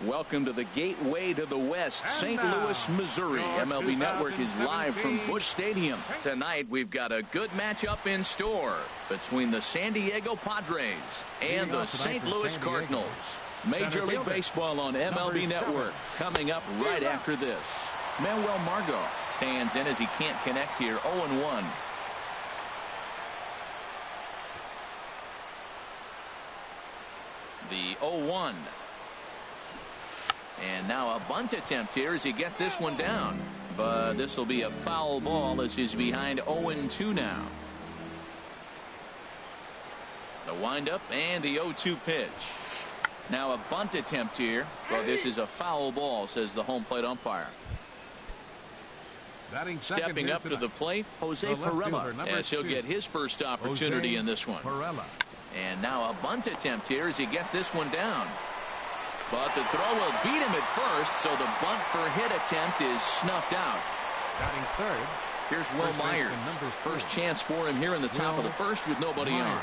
Welcome to the gateway to the West, St. Louis, Missouri. MLB Network is live from Busch Stadium. Tonight, we've got a good matchup in store between the San Diego Padres and the St. Louis Cardinals. Major League Baseball on MLB Network coming up right after this. Manuel Margot stands in as he can't connect here, 0-1. The 0-1. And now a bunt attempt here as he gets this one down. But this will be a foul ball as he's behind 0-2 now. The windup and the 0-2 pitch. Now a bunt attempt here. Well, this is a foul ball, says the home plate umpire. Stepping up to the plate, Jose Pirela, as he'll get his first opportunity in this one. And now a bunt attempt here as he gets this one down. But the throw will beat him at first, so the bunt for hit attempt is snuffed out. Batting third. Here's Will Myers. First chance for him here in the top of the first with nobody on.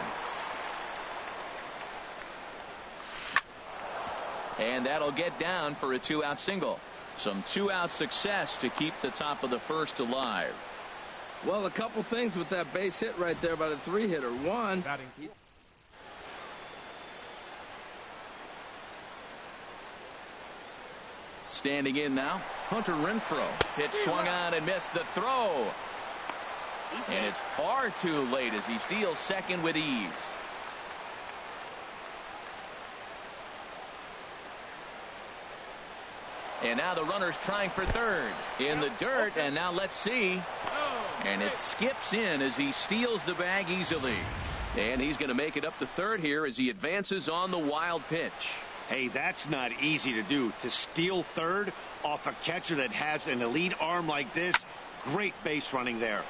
And that'll get down for a 2-out single. Some 2-out success to keep the top of the first alive. Well, a couple things with that base hit right there by the 3-hitter. One, standing in now, Hunter Renfroe. Pitch swung on and missed the throw. And it's far too late as he steals second with ease. And now the runner's trying for third. In the dirt, and now let's see. And it skips in as he steals the bag easily. And he's going to make it up to third here as he advances on the wild pitch. Hey, that's not easy to do. To steal third off a catcher that has an elite arm like this, great base running there.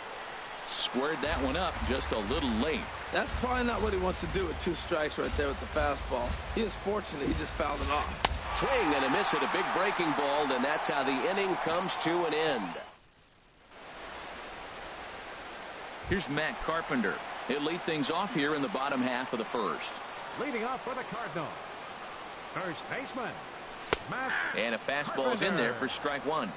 Squared that one up just a little late. That's probably not what he wants to do with 2 strikes right there with the fastball. He is fortunate he just fouled it off. Swing and a miss at a big breaking ball, and that's how the inning comes to an end. Here's Matt Carpenter. He'll lead things off here in the bottom half of the first. Leading off for the Cardinals, first baseman, Matt and a fastball's in there for strike one.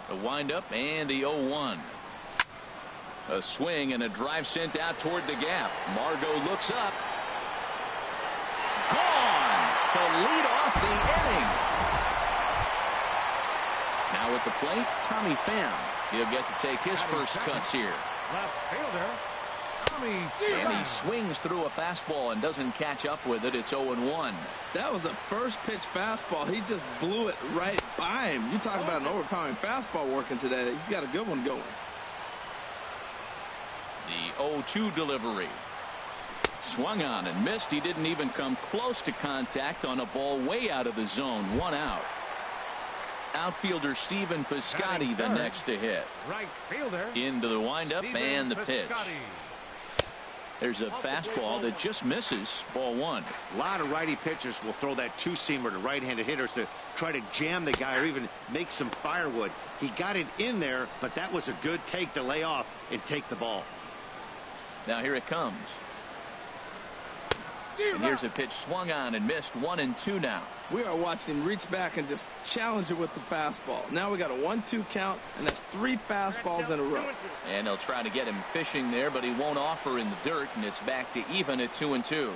The windup and the 0-1. A swing and a drive sent out toward the gap. Margot looks up. Gone to lead off the inning. Now at the plate, Tommy Pham. He'll get to take his first cuts here. Left fielder, Tommy Pham. And he swings through a fastball and doesn't catch up with it. It's 0-1. That was a first pitch fastball. He just blew it right by him. You talk about an overpowering fastball working today. He's got a good one going. The 0-2 delivery. Swung on and missed. He didn't even come close to contact on a ball way out of the zone. 1 out. Outfielder Stephen Piscotty the next to hit. Right fielder. Into the windup and the pitch. There's a fastball that just misses. Ball 1. A lot of righty pitchers will throw that 2-seamer to right-handed hitters to try to jam the guy or even make some firewood. He got it in there, but that was a good take to lay off and take the ball. Now here it comes. And here's a pitch swung on and missed. 1-2 now. We are watching him reach back and just challenge it with the fastball. Now we got a 1-2 count, and that's 3 fastballs in a row. And they'll try to get him fishing there, but he won't offer in the dirt, and it's back to even at 2-2.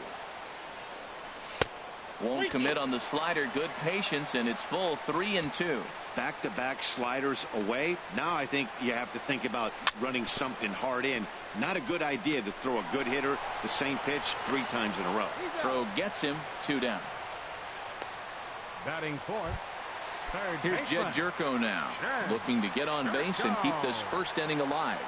Won't commit on the slider. Good patience, and it's full 3-2. Back-to-back sliders away. Now I think you have to think about running something hard in. Not a good idea to throw a good hitter the same pitch 3 times in a row. Throw gets him. 2 down. Batting fourth, third Here's baseman. Jed Jerko now, looking to get on base and keep this first inning alive.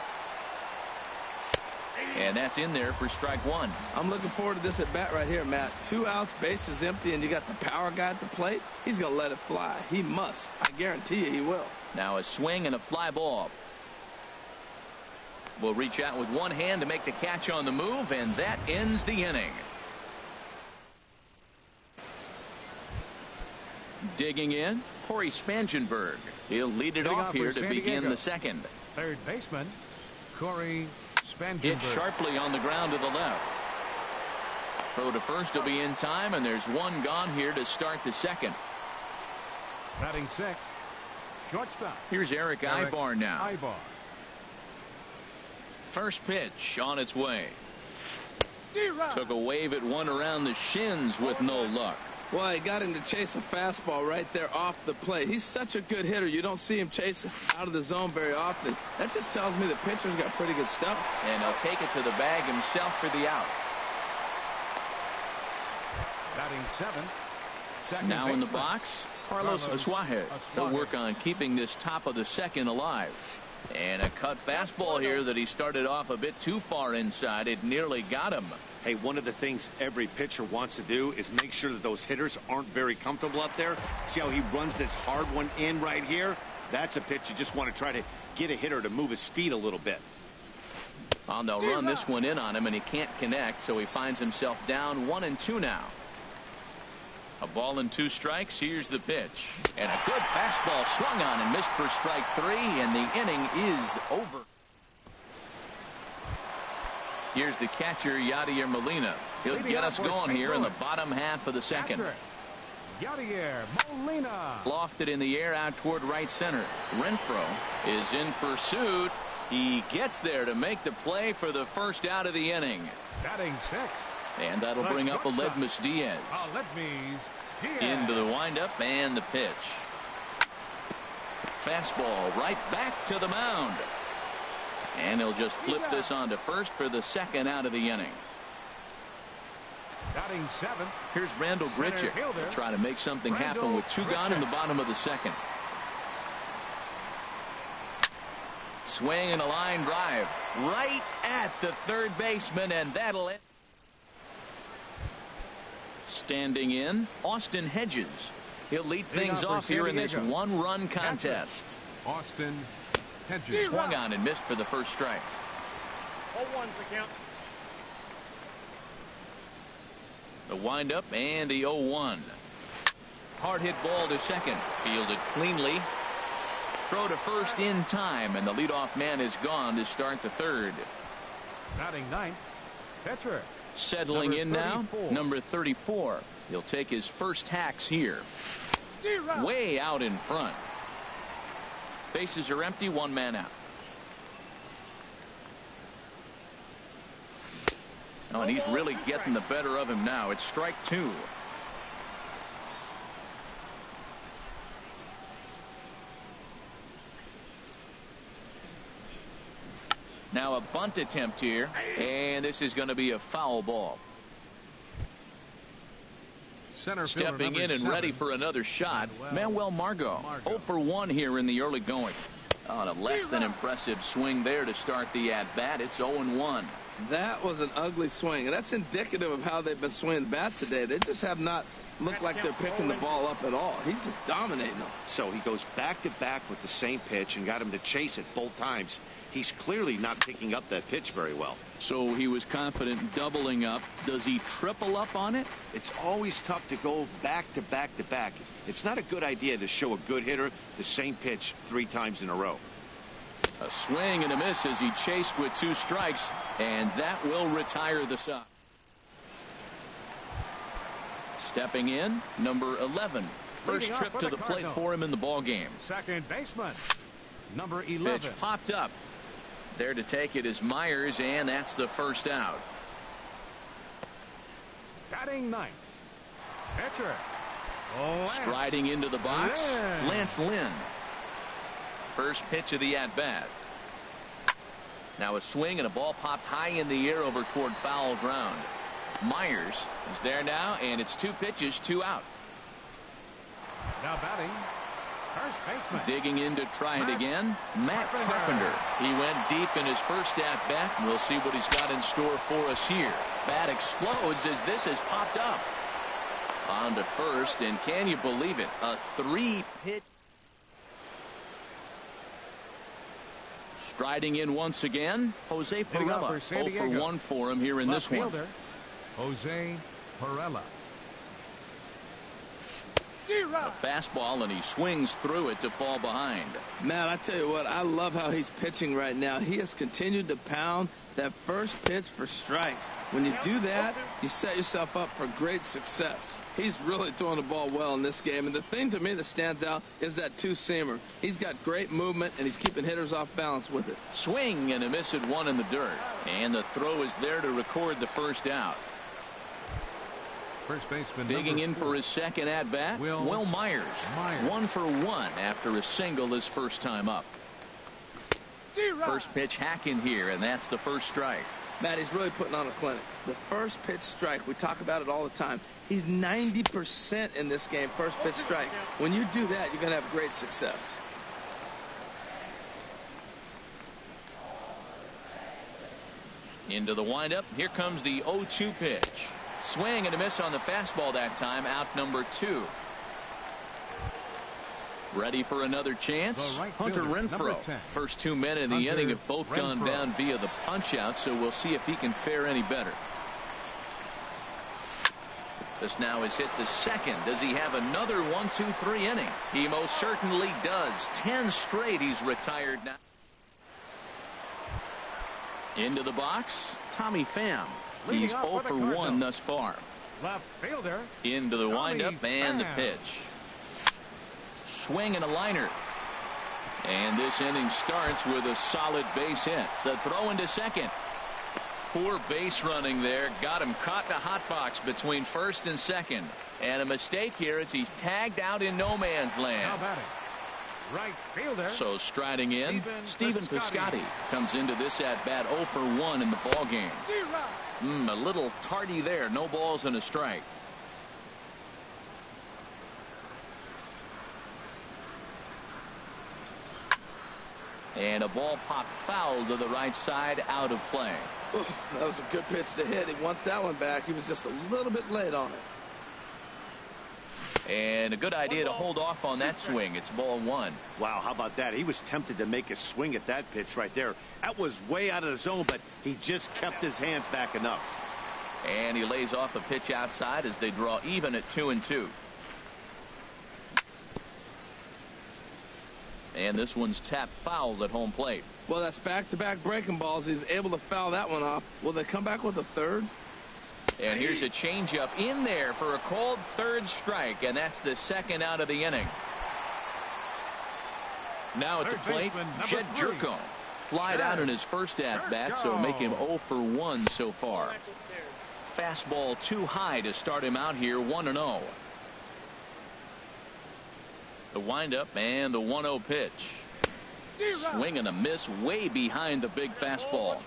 And that's in there for strike 1. I'm looking forward to this at bat right here, Matt. 2 outs, bases empty, and you got the power guy at the plate. He's going to let it fly. He must. I guarantee you he will. Now a swing and a fly ball. Will reach out with one hand to make the catch on the move, and that ends the inning. Digging in, Corey Spangenberg. He'll lead it off here to begin the second. Third baseman, Corey Spangenberg. Hit sharply on the ground to the left. Throw to first will be in time, and there's one gone here to start the second. Batting sixth, shortstop. Here's Eric Ibar now. Ibar. First pitch on its way. Took a wave at one around the shins with no luck. Well, he got him to chase a fastball right there off the plate. He's such a good hitter. You don't see him chase out of the zone very often. That just tells me the pitcher's got pretty good stuff. And he'll take it to the bag himself for the out. Batting seventh. Now in the box, Carlos Suarez. He'll work on keeping this top of the second alive. And a cut fastball here that he started off a bit too far inside. It nearly got him. Hey, one of the things every pitcher wants to do is make sure that those hitters aren't very comfortable up there. See how he runs this hard one in right here? That's a pitch you just want to try to get a hitter to move his feet a little bit. Well, they'll run this one in on him, and he can't connect, so he finds himself down 1-2 now. A ball and 2 strikes. Here's the pitch. And a good fastball swung on and missed for strike 3, and the inning is over. Here's the catcher, Yadier Molina. He'll get us going here in the bottom half of the second. Yadier Molina. Lofted in the air out toward right center. Renfroe is in pursuit. He gets there to make the play for the first out of the inning. Batting sixth. And that'll bring up Aledmus Diaz. Into the windup and the pitch. Fastball right back to the mound. And he'll just flip this on to first for the second out of the inning. Batting seventh. Here's Randall Grichuk. He'll try to make something happen with 2 gone in the bottom of the second. Swing and a line drive right at the third baseman, and that'll end. Standing in, Austin Hedges. He'll lead things off here in this 1-run contest. Austin Hedges. Swung on and missed for the first strike. 0-1's the count. The windup and the 0-1. Hard hit ball to second. Fielded cleanly. Throw to first in time, and the leadoff man is gone to start the third. Batting ninth, pitcher. Settling in now, number 34. He'll take his first hacks here. Way out in front. Bases are empty, 1 man out. Oh, and he's really getting the better of him now. It's strike 2. Now a bunt attempt here, and this is going to be a foul ball. Stepping in and ready for another shot, Manuel Margot. 0 for 1 here in the early going. On a less than impressive swing there to start the at-bat. It's 0-1. That was an ugly swing, and that's indicative of how they've been swinging the bat today. They just have not looked like they're picking the ball up at all. He's just dominating them. So he goes back-to-back with the same pitch and got him to chase it both times. He's clearly not picking up that pitch very well. So he was confident doubling up. Does he triple up on it? It's always tough to go back-to-back-to-back. It's not a good idea to show a good hitter the same pitch 3 times in a row. A swing and a miss as he chased with 2 strikes, and that will retire the side. Stepping in, number 11. First trip to the plate for him in the ball game. Second baseman, number 11. Pitch popped up. There to take it is Myers, and that's the first out. Batting ninth, pitcher. Striding into the box, Lance Lynn. First pitch of the at-bat. Now a swing and a ball popped high in the air over toward foul ground. Myers is there now, and it's 2 pitches, 2 out. Now batting, first baseman. Digging in to try it again, Matt Carpenter. He went deep in his first at-bat, and we'll see what he's got in store for us here. Bat explodes as this has popped up. On to first, and can you believe it? A 3-pitch. Striding in once again, Jose Perella. 0 for 1 for him here in this one. Jose Perella. A fastball, and he swings through it to fall behind. Man, I tell you what, I love how he's pitching right now. He has continued to pound that first pitch for strikes. When you do that, you set yourself up for great success. He's really throwing the ball well in this game. And the thing to me that stands out is that two-seamer. He's got great movement, and he's keeping hitters off balance with it. Swing and a miss at one in the dirt. And the throw is there to record the first out. First baseman digging in for his second at-bat, Will Myers. 1 for 1 after a single his first time up. First pitch hacking here, and that's the first strike. Matt, he's really putting on a clinic. The first pitch strike, we talk about it all the time. He's 90% in this game, first pitch strike. When you do that, you're going to have great success. Into the windup. Here comes the 0-2 pitch. Swing and a miss on the fastball that time. Out number 2. Ready for another chance. Hunter Renfroe. First 2 men in the inning have both gone down via the punch out, so we'll see if he can fare any better. This now is hit to second. Does he have another 1-2-3 inning? He most certainly does. 10 straight he's retired now. Into the box, Tommy Pham. He's 0 for 1 thus far. Left fielder. Into the windup and the pitch. Swing and a liner. And this inning starts with a solid base hit. The throw into second. Poor base running there. Got him caught in a hot box between first and second. And a mistake here as he's tagged out in no man's land. How about it? Right fielder. So striding in, Stephen Piscotty comes into this at-bat 0 for 1 in the ball game. A little tardy there. No balls and a strike. And a ball popped foul to the right side, out of play. Ooh, that was a good pitch to hit. He wants that one back. He was just a little bit late on it. And a good idea to hold off on that swing. It's ball 1. Wow, how about that? He was tempted to make a swing at that pitch right there. That was way out of the zone, but he just kept his hands back enough. And he lays off a pitch outside as they draw even at 2-2. And this one's tapped foul at home plate. Well, that's back-to-back breaking balls. He's able to foul that one off. Will they come back with a third? And here's a changeup in there for a called third strike, and that's the second out of the inning. Now at the plate, Jed Jerko flied out in his first at-bat, so make him 0 for 1 so far. Fastball too high to start him out here, 1-0. The windup and the 1-0 pitch. Swing and a miss way behind the big fastball.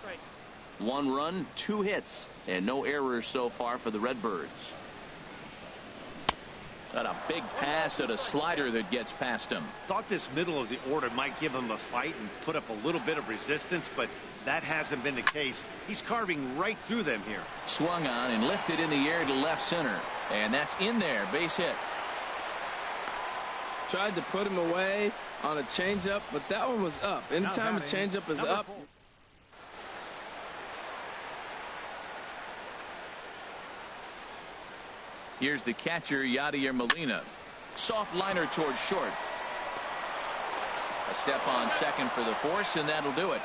1 run, 2 hits, and no errors so far for the Redbirds. Got a big pass at a slider that gets past him. Thought this middle of the order might give him a fight and put up a little bit of resistance, but that hasn't been the case. He's carving right through them here. Swung on and lifted in the air to left center, and that's in there, base hit. Tried to put him away on a changeup, but that one was up. Anytime a changeup is up. Here's the catcher, Yadier Molina. Soft liner towards short. A step on second for the force, and that'll do it.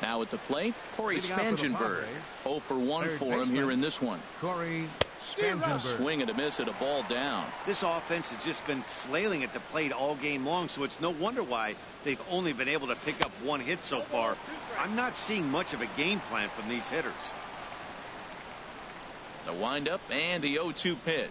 Now at the plate, Corey Spangenberg. 0 for 1 for him here in this one. Corey Spangenberg. Swing and a miss at a ball down. This offense has just been flailing at the plate all game long, so it's no wonder why they've only been able to pick up 1 hit so far. I'm not seeing much of a game plan from these hitters. The windup and the 0-2 pitch.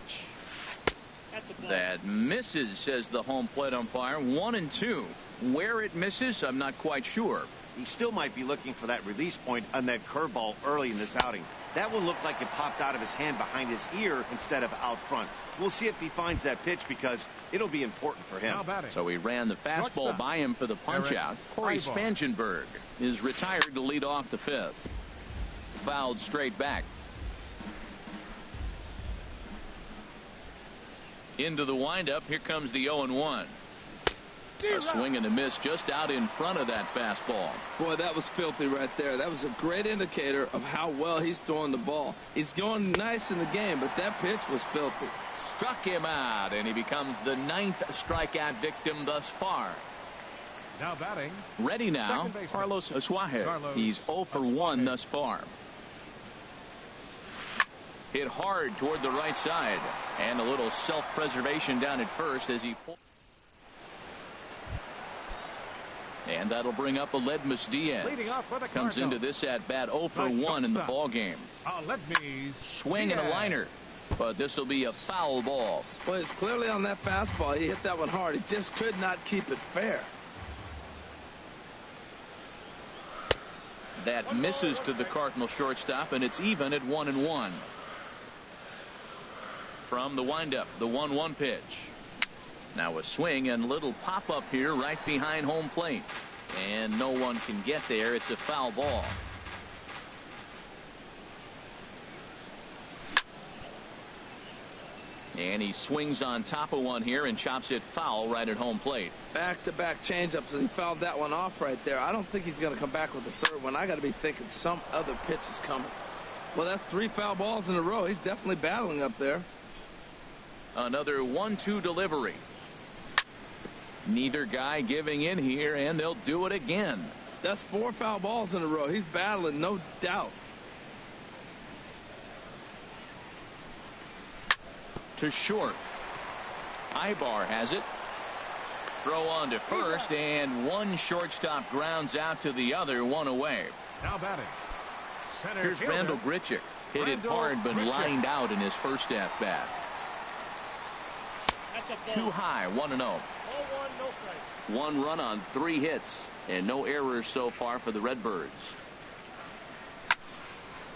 That misses, says the home plate umpire. 1-2. Where it misses, I'm not quite sure. He still might be looking for that release point on that curveball early in this outing. That one looked like it popped out of his hand behind his ear instead of out front. We'll see if he finds that pitch because it'll be important for him. So he ran the fastball by him for the punch-out. Corey Spangenberg is retired to lead off the 5th. Fouled straight back. Into the windup. Here comes the 0-1. A swing and a miss just out in front of that fastball. Boy, that was filthy right there. That was a great indicator of how well he's throwing the ball. He's going nice in the game, but that pitch was filthy. Struck him out, and he becomes the 9th strikeout victim thus far. Now batting. Ready now, Carlos Asuaje. He's 0 for 1 thus far. Hit hard toward the right side, and a little self-preservation down at first as he pulls. And that'll bring up Aledmus Diaz. Comes into this at bat 0 for 1 in the ball game. Swing and a liner, but this will be a foul ball. Well, it's clearly on that fastball. He hit that one hard. He just could not keep it fair. That misses to the Cardinal shortstop, and it's even at 1-1. From the windup, the 1-1 pitch. Now a swing and a little pop up here right behind home plate, and no one can get there. It's a foul ball. And he swings on top of one here and chops it foul right at home plate. Back-to-back changeups, and he fouled that one off right there. I don't think he's going to come back with the third one. I got to be thinking some other pitch is coming. Well, that's 3 foul balls in a row. He's definitely battling up there. Another 1-2 delivery. Neither guy giving in here, and they'll do it again. That's 4 foul balls in a row. He's battling, no doubt. To short. Ibar has it. Throw on to first, and one shortstop grounds out to the other, one away. Now batting. Here's Randall Grichuk. Hit it hard, but lined out in his first at bat. Too high, 1-0. 1 run on 3 hits, and no errors so far for the Redbirds.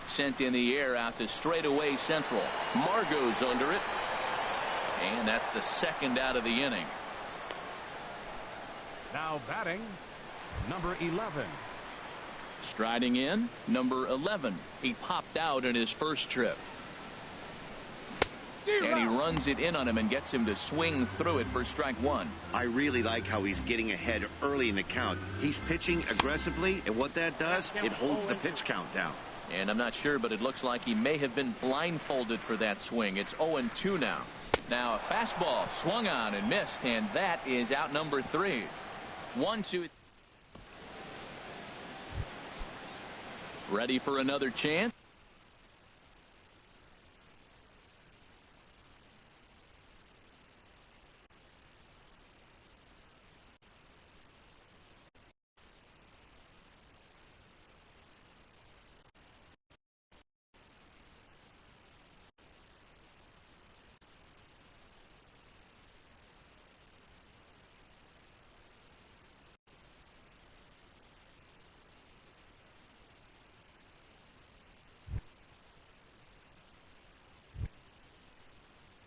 Sent in the air out to straightaway central. Margot's under it, and that's the 2nd out of the inning. Now batting, number 11. Striding in, number 11. He popped out in his first trip. And he runs it in on him and gets him to swing through it for strike 1. I really like how he's getting ahead early in the count. He's pitching aggressively, and what that does, it holds the pitch count down. And I'm not sure, but it looks like he may have been blindfolded for that swing. It's 0-2 now. Now a fastball swung on and missed, and that is out number 3. 1-2. Ready for another chance?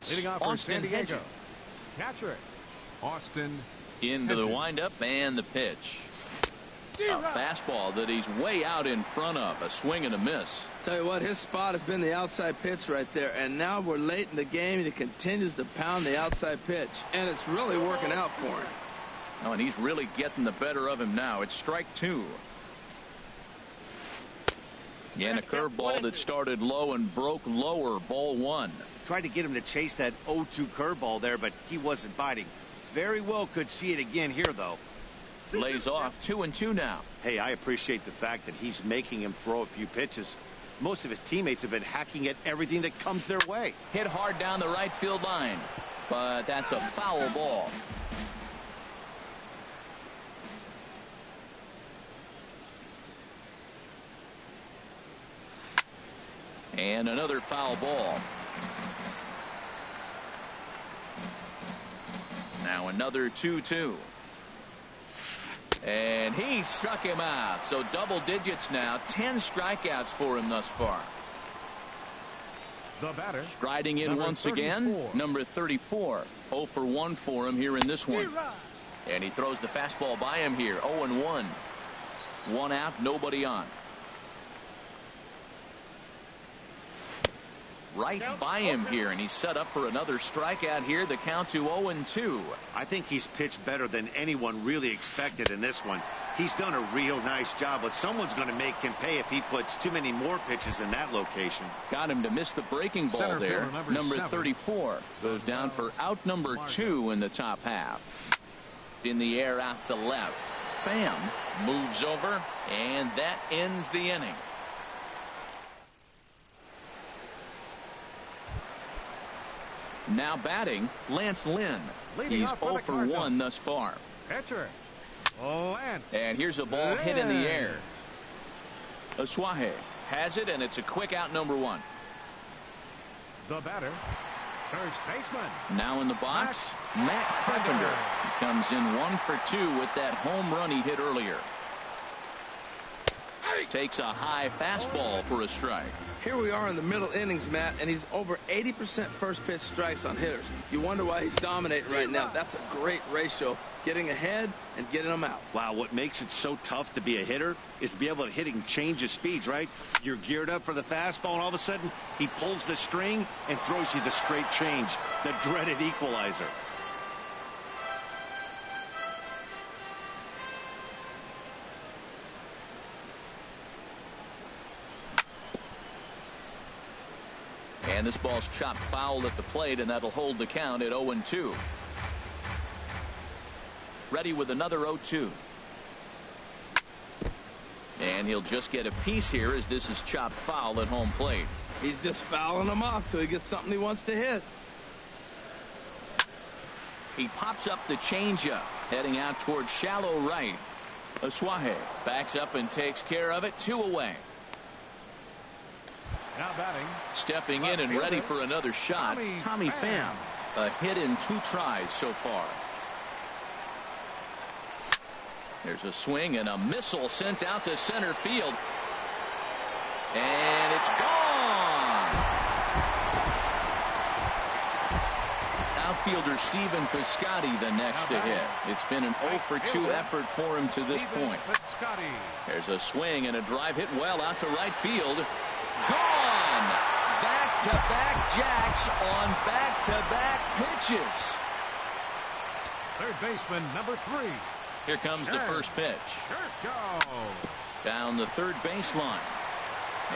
Leading off for San Diego. Catcher, Austin. Into the windup and the pitch. A fastball that he's way out in front of. A swing and a miss. Tell you what, his spot has been the outside pitch right there, and now we're late in the game, and he continues to pound the outside pitch, and it's really working out for him. Oh, and he's really getting the better of him now. It's strike 2. And a curveball that started low and broke lower, ball 1. Tried to get him to chase that 0-2 curveball there, but he wasn't biting. Very well could see it again here, though. Lays off 2-2 now. Hey, I appreciate the fact that he's making him throw a few pitches. Most of his teammates have been hacking at everything that comes their way. Hit hard down the right field line, but that's a foul ball. And another foul ball. Now another 2-2. And he struck him out. So double digits now. 10 strikeouts for him thus far. The batter. Striding in once 34. Again. Number 34. 0 for 1 for him here in this one. And he throws the fastball by him here. 0-1. 1 out, nobody on. right by him here, and he's set up for another strikeout here. The count to 0-2. I think he's pitched better than anyone really expected in this one. He's done a real nice job, but someone's going to make him pay if he puts too many more pitches in that location. Got him to miss the breaking ball Center there. fielder, Number 7. 34 goes down for out number 2 in the top half. In the air out to left. Pham moves over, and that ends the inning. Now batting, Lance Lynn. Leading He's off for 0 the for Cardinals. 1 thus far. Pitcher. Lance. And here's a ball hit in the Lynn. air. Aswahe has it, and it's a quick out, number 1. The batter. First baseman. Now in the box, Matt Carpenter. He comes in 1 for 2 with that home run he hit earlier. Takes a high fastball for a strike. Here we are in the middle innings, Matt, and he's over 80% first pitch strikes on hitters. You wonder why he's dominating right now. That's a great ratio, getting ahead and getting them out. Wow, what makes it so tough to be a hitter is to be able to hit and change his speeds, right? You're geared up for the fastball, and all of a sudden, he pulls the string and throws you the straight change, the dreaded equalizer. And this ball's chopped foul at the plate, and that'll hold the count at 0-2. Ready with another 0-2. And he'll just get a piece here as this is chopped foul at home plate. He's just fouling them off till he gets something he wants to hit. He pops up the changeup, heading out towards shallow right. Aswahe backs up and takes care of it. 2 away. Now batting. Stepping in and ready for another shot, Tommy Pham. A hit in 2 tries so far. There's a swing and a missile sent out to center field. And it's gone. Outfielder Stephen Piscotty the next to hit. It's been an 0 for 2 effort for him to this point. There's a swing and a drive hit well out to right field. Gone. Back-to-back jacks on back-to-back pitches. Third baseman, number 3. Here comes the first pitch. Down the third baseline.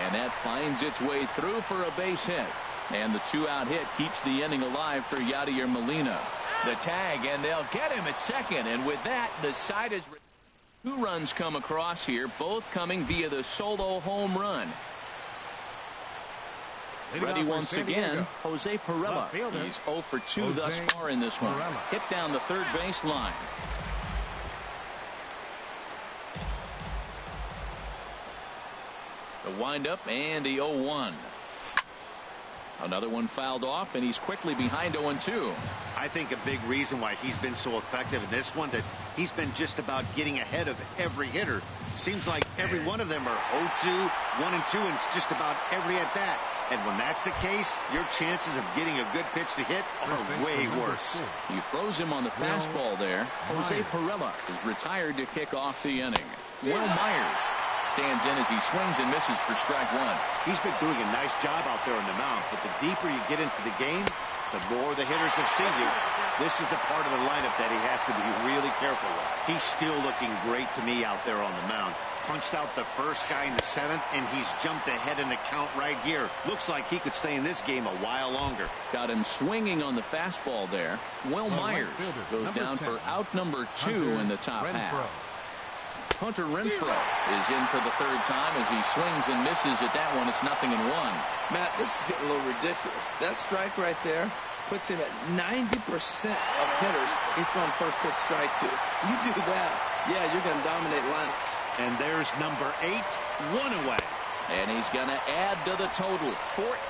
And that finds its way through for a base hit. And the 2-out hit keeps the inning alive for Yadier Molina. The tag, and they'll get him at second. And with that, the side is... 2 runs come across here, both coming via the solo home run. Ready once again, Jose Pirela. He's 0 for 2 thus far in this one. Hit down the third baseline. The windup and the 0-1. Another one fouled off, and he's quickly behind 0-2. I think a big reason why he's been so effective in this one, that he's been just about getting ahead of every hitter. Seems like every one of them are 0-2, 1-2, and it's just about every at bat. And when that's the case, your chances of getting a good pitch to hit are way worse. He throws him on the fastball there. Jose Pirela is retired to kick off the inning. Will Myers stands in as he swings and misses for strike 1. He's been doing a nice job out there on the mound, but the deeper you get into the game, the more the hitters have seen you. This is the part of the lineup that he has to be really careful with. He's still looking great to me out there on the mound. Punched out the first guy in the 7th, and he's jumped ahead in the count right here. Looks like he could stay in this game a while longer. Got him swinging on the fastball there. Will Myers goes down for out number 2 in the top half. Hunter Renfroe is in for the 3rd time as he swings and misses at that one. It's 0-1. Matt, this is getting a little ridiculous. That strike right there puts him at 90% of hitters he's throwing first pitch strike to. You do that, yeah, you're going to dominate lineups. And there's number 8, 1 away. And he's going to add to the total.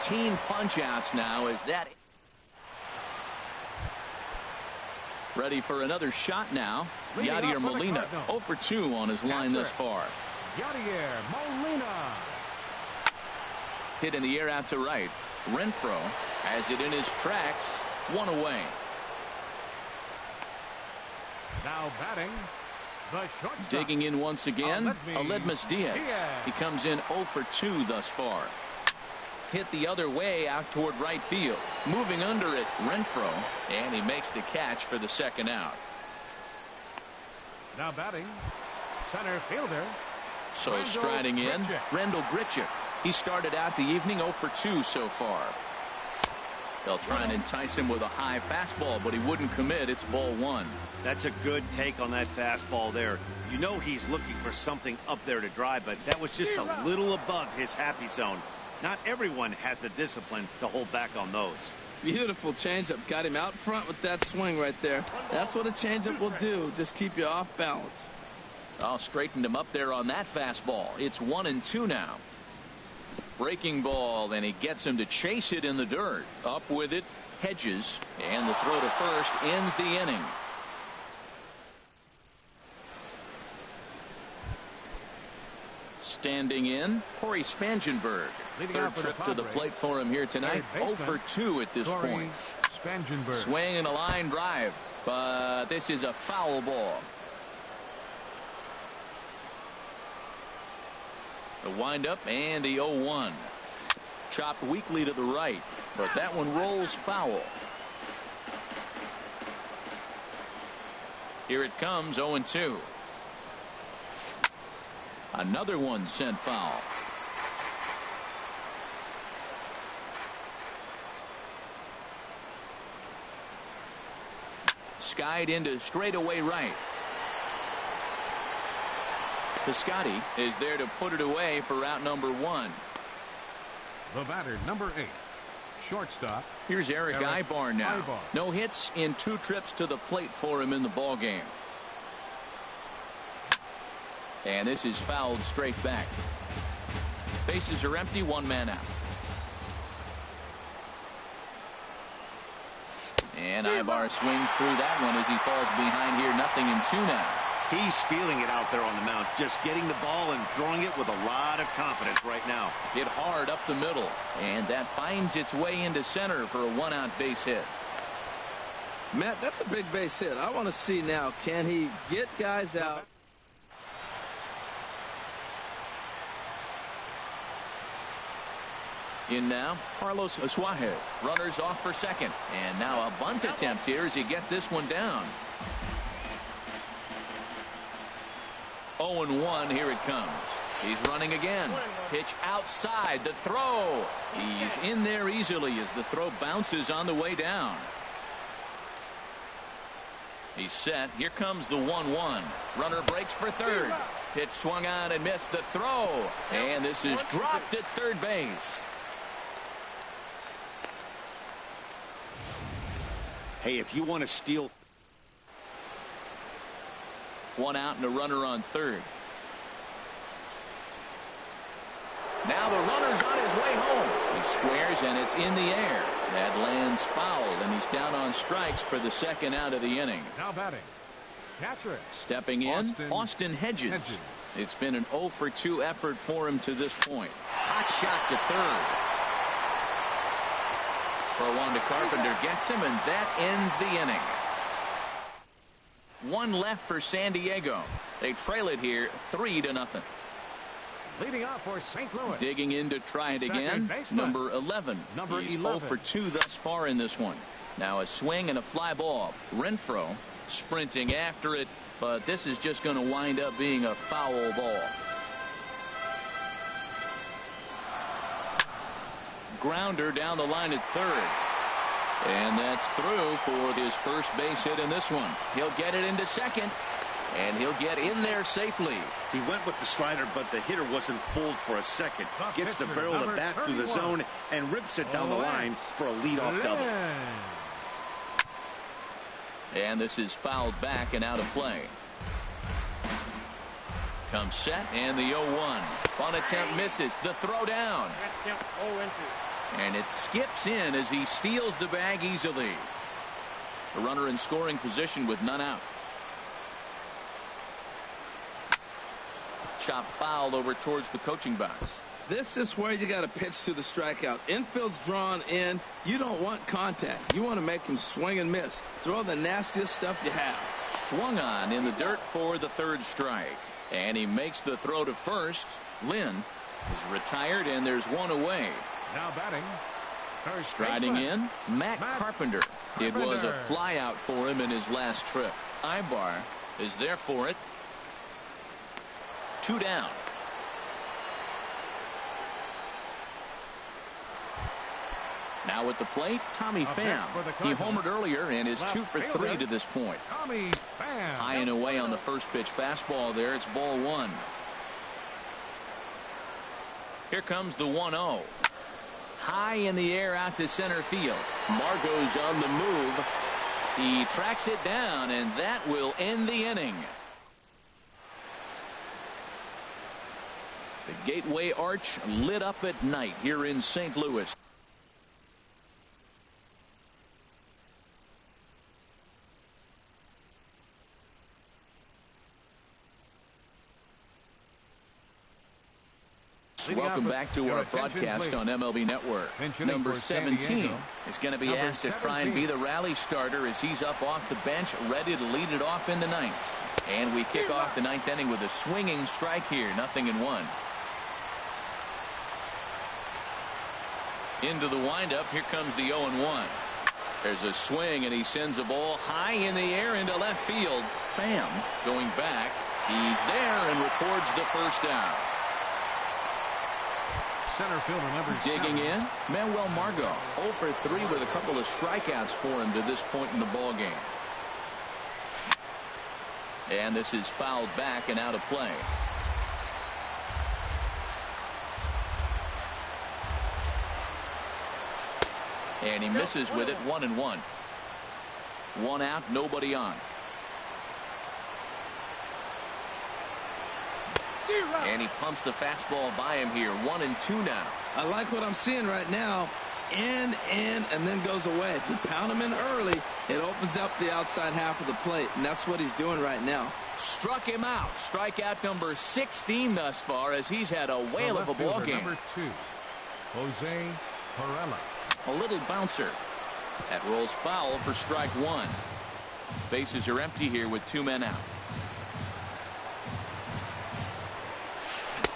14 punch-outs now as that... Ready for another shot now. Yadier Molina 0 for 2 on his line thus far. Yadier Molina. Hit in the air out to right. Renfroe has it in his tracks. 1 away. Now batting, the shortstop. Digging in once again, Aledmus Diaz. He comes in 0 for 2 thus far. hit the other way out toward right field. Moving under it, Renfroe, and he makes the catch for the second out. Now batting, center fielder. So striding in, Randall Grichuk. He started out the evening 0 for 2 so far. They'll try and entice him with a high fastball, but he wouldn't commit. It's ball 1. That's a good take on that fastball there. You know he's looking for something up there to drive, but that was just a little above his happy zone. Not everyone has the discipline to hold back on those. Beautiful changeup. Got him out front with that swing right there. That's what a changeup will do. Just keep you off balance. Oh, straightened him up there on that fastball. It's 1-2 now. Breaking ball, and he gets him to chase it in the dirt. Up with it, Hedges, and the throw to first ends the inning. Standing in, Corey Spangenberg. Third trip to the plate for him here tonight. 0 for 2 at this point. Swing and a line drive, but this is a foul ball. The windup and the 0-1. Chopped weakly to the right, but that one rolls foul. Here it comes, 0-2. Another one sent foul. Skied into straightaway right. Piscotty is there to put it away for out number 1. The batter, number 8, shortstop. Here's Eric Ibar now. No hits in 2 trips to the plate for him in the ball game. And this is fouled straight back. Bases are empty, 1 man out. And Ibar swings through that one as he falls behind here. 0-2 now. He's feeling it out there on the mound, just getting the ball and throwing it with a lot of confidence right now. Hit hard up the middle, and that finds its way into center for a 1-out base hit. Matt, that's a big base hit. I want to see now, can he get guys out? In now, Carlos Asuaje. Runners off for second, and now a bunt attempt here as he gets this one down. 0-1, here it comes. He's running again. Pitch outside, the throw. He's in there easily as the throw bounces on the way down. He's set. Here comes the 1-1. Runner breaks for third. Pitch swung on and missed the throw. And this is dropped at third base. Hey, if you want to steal. 1 out and a runner on third. Now the runner's on his way home. He squares and it's in the air. That lands fouled and he's down on strikes for the second out of the inning. Now batting, catcher. Stepping in, Austin Hedges. It's been an 0 for 2 effort for him to this point. Hot shot to third. Rwanda Carpenter gets him, and that ends the inning. 1 left for San Diego. They trail it here 3-0. Leading off for St. Louis. Digging in to try it again. Number 11. He's 0 for 2 thus far in this one. Now a swing and a fly ball. Renfroe sprinting after it, but this is just going to wind up being a foul ball. Grounder down the line at third. And that's through for his first base hit in this one. He'll get it into second, and he'll get in there safely. He went with the slider, but the hitter wasn't fooled for a second. Gets the barrel of the bat through the zone and rips it down the line for a leadoff double. And this is fouled back and out of play. Comes set, and the 0-1. Bunt attempt misses. The throw down. And it skips in as he steals the bag easily. The runner in scoring position with none out. Chop fouled over towards the coaching box. This is where you got to pitch to the strikeout. Infield's drawn in. You don't want contact. You want to make him swing and miss. Throw the nastiest stuff you have. Swung on in the dirt for the third strike. And he makes the throw to first. Lynn is retired, and there's one away. Now batting. First Striding baseman. in, Matt Carpenter. It was a flyout for him in his last trip. Ibar is there for it. 2 down. Now at the plate, Tommy Pham. He homered earlier and is 2 for 3 to this point. Tommy Pham. High and away on the first pitch fastball there. It's ball 1. Here comes the 1-0. High in the air out to center field. Margot's on the move. He tracks it down, and that will end the inning. The Gateway Arch lit up at night here in St. Louis. Welcome back to our broadcast on MLB Network. Number 17 is going to be asked to try and be the rally starter as he's up off the bench, ready to lead it off in the 9th. And we kick off the 9th inning with a swinging strike here, 0-1. Into the windup, here comes the 0-1. There's a swing, and he sends a ball high in the air into left field. Pham going back. He's there and records the first down. Center fielder number Digging in, Manuel Margot, 0 for 3 with a couple of strikeouts for him to this point in the ballgame. And this is fouled back and out of play. And he misses with it, 1-1. 1 out, nobody on. And he pumps the fastball by him here. 1-2 now. I like what I'm seeing right now. In, and then goes away. If you pound him in early, it opens up the outside half of the plate, and that's what he's doing right now. Struck him out. Strikeout number 16 thus far as he's had a whale of a ball game. Number 2, Jose Pirela. A little bouncer. That rolls foul for strike 1. Bases are empty here with 2 men out.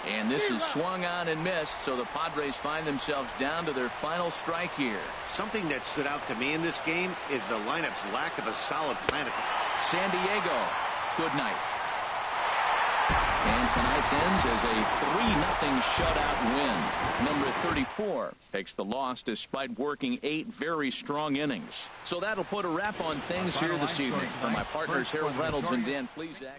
And this is swung on and missed, so the Padres find themselves down to their final strike here. Something that stood out to me in this game is the lineup's lack of a solid plan. San Diego, good night. And tonight's ends as a 3-0 shutout win. Number 34 takes the loss despite working 8 very strong innings. So that'll put a wrap on things here this evening. For my partners Harold Reynolds and Dan Plesac.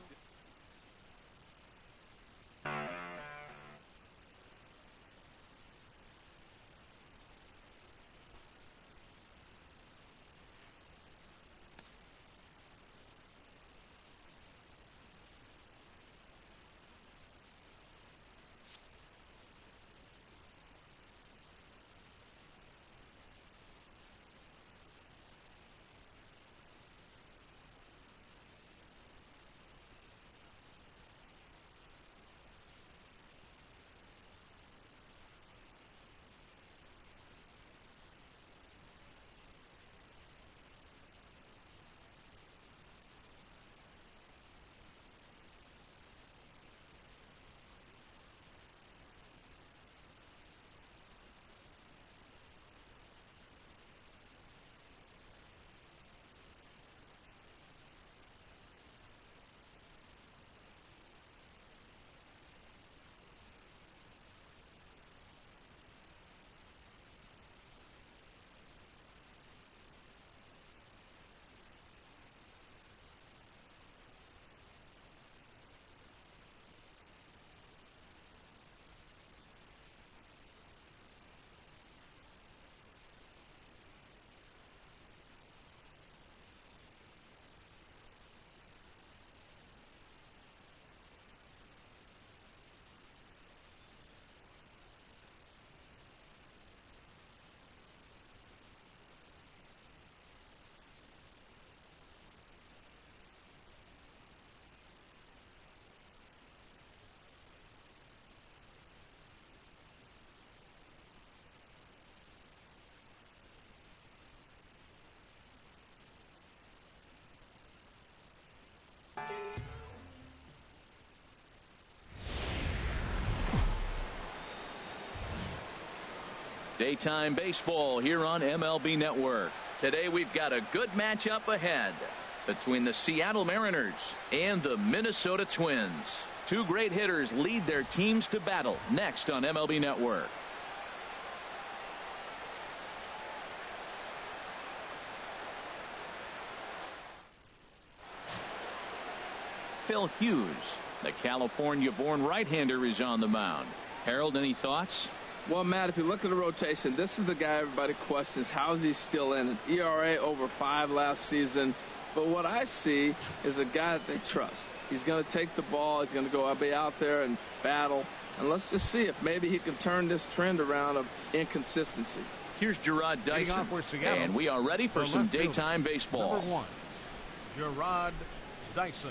Daytime baseball here on MLB Network. Today we've got a good matchup ahead between the Seattle Mariners and the Minnesota Twins. Two great hitters lead their teams to battle next on MLB Network. Phil Hughes, the California-born right-hander, is on the mound. Harold, any thoughts? Well, Matt, if you look at the rotation, this is the guy everybody questions. How is he still in it? ERA over 5 last season. But what I see is a guy that they trust. He's going to take the ball. He's going to go be out there and battle. And let's just see if maybe he can turn this trend around of inconsistency. Here's Gerard Dyson, and we are ready for some daytime baseball. Number 1, Gerard Dyson.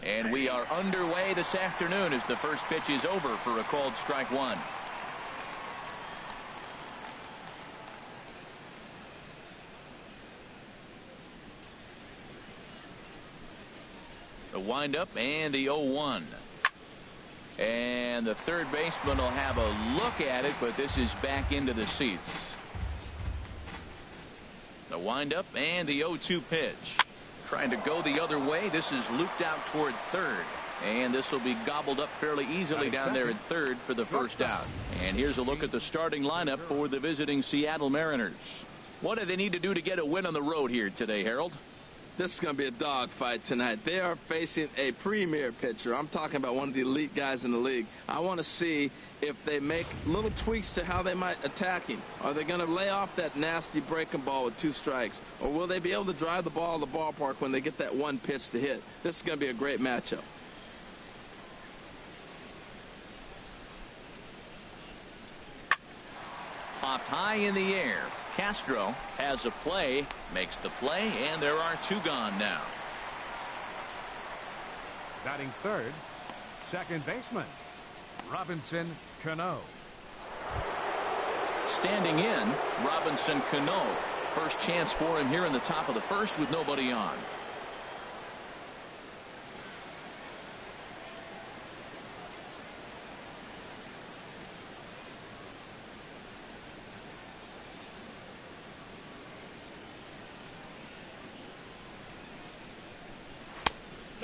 And we are underway this afternoon as the first pitch is over for a called strike one. The windup and the 0-1. And the third baseman will have a look at it, but this is back into the seats. The windup and the 0-2 pitch. Trying to go the other way. This is looped out toward third. And this will be gobbled up fairly easily down there at third for the first out. And here's a look at the starting lineup for the visiting Seattle Mariners. What do they need to do to get a win on the road here today, Harold? This is going to be a dogfight tonight. They are facing a premier pitcher. I'm talking about one of the elite guys in the league. I want to see if they make little tweaks to how they might attack him. Are they going to lay off that nasty breaking ball with 2 strikes? Or will they be able to drive the ball to the ballpark when they get that one pitch to hit? This is going to be a great matchup. Popped high in the air. Castro has a play, makes the play, and there are 2 gone now. Batting third, second baseman, Robinson Cano. Standing in, Robinson Cano. First chance for him here in the top of the first with nobody on.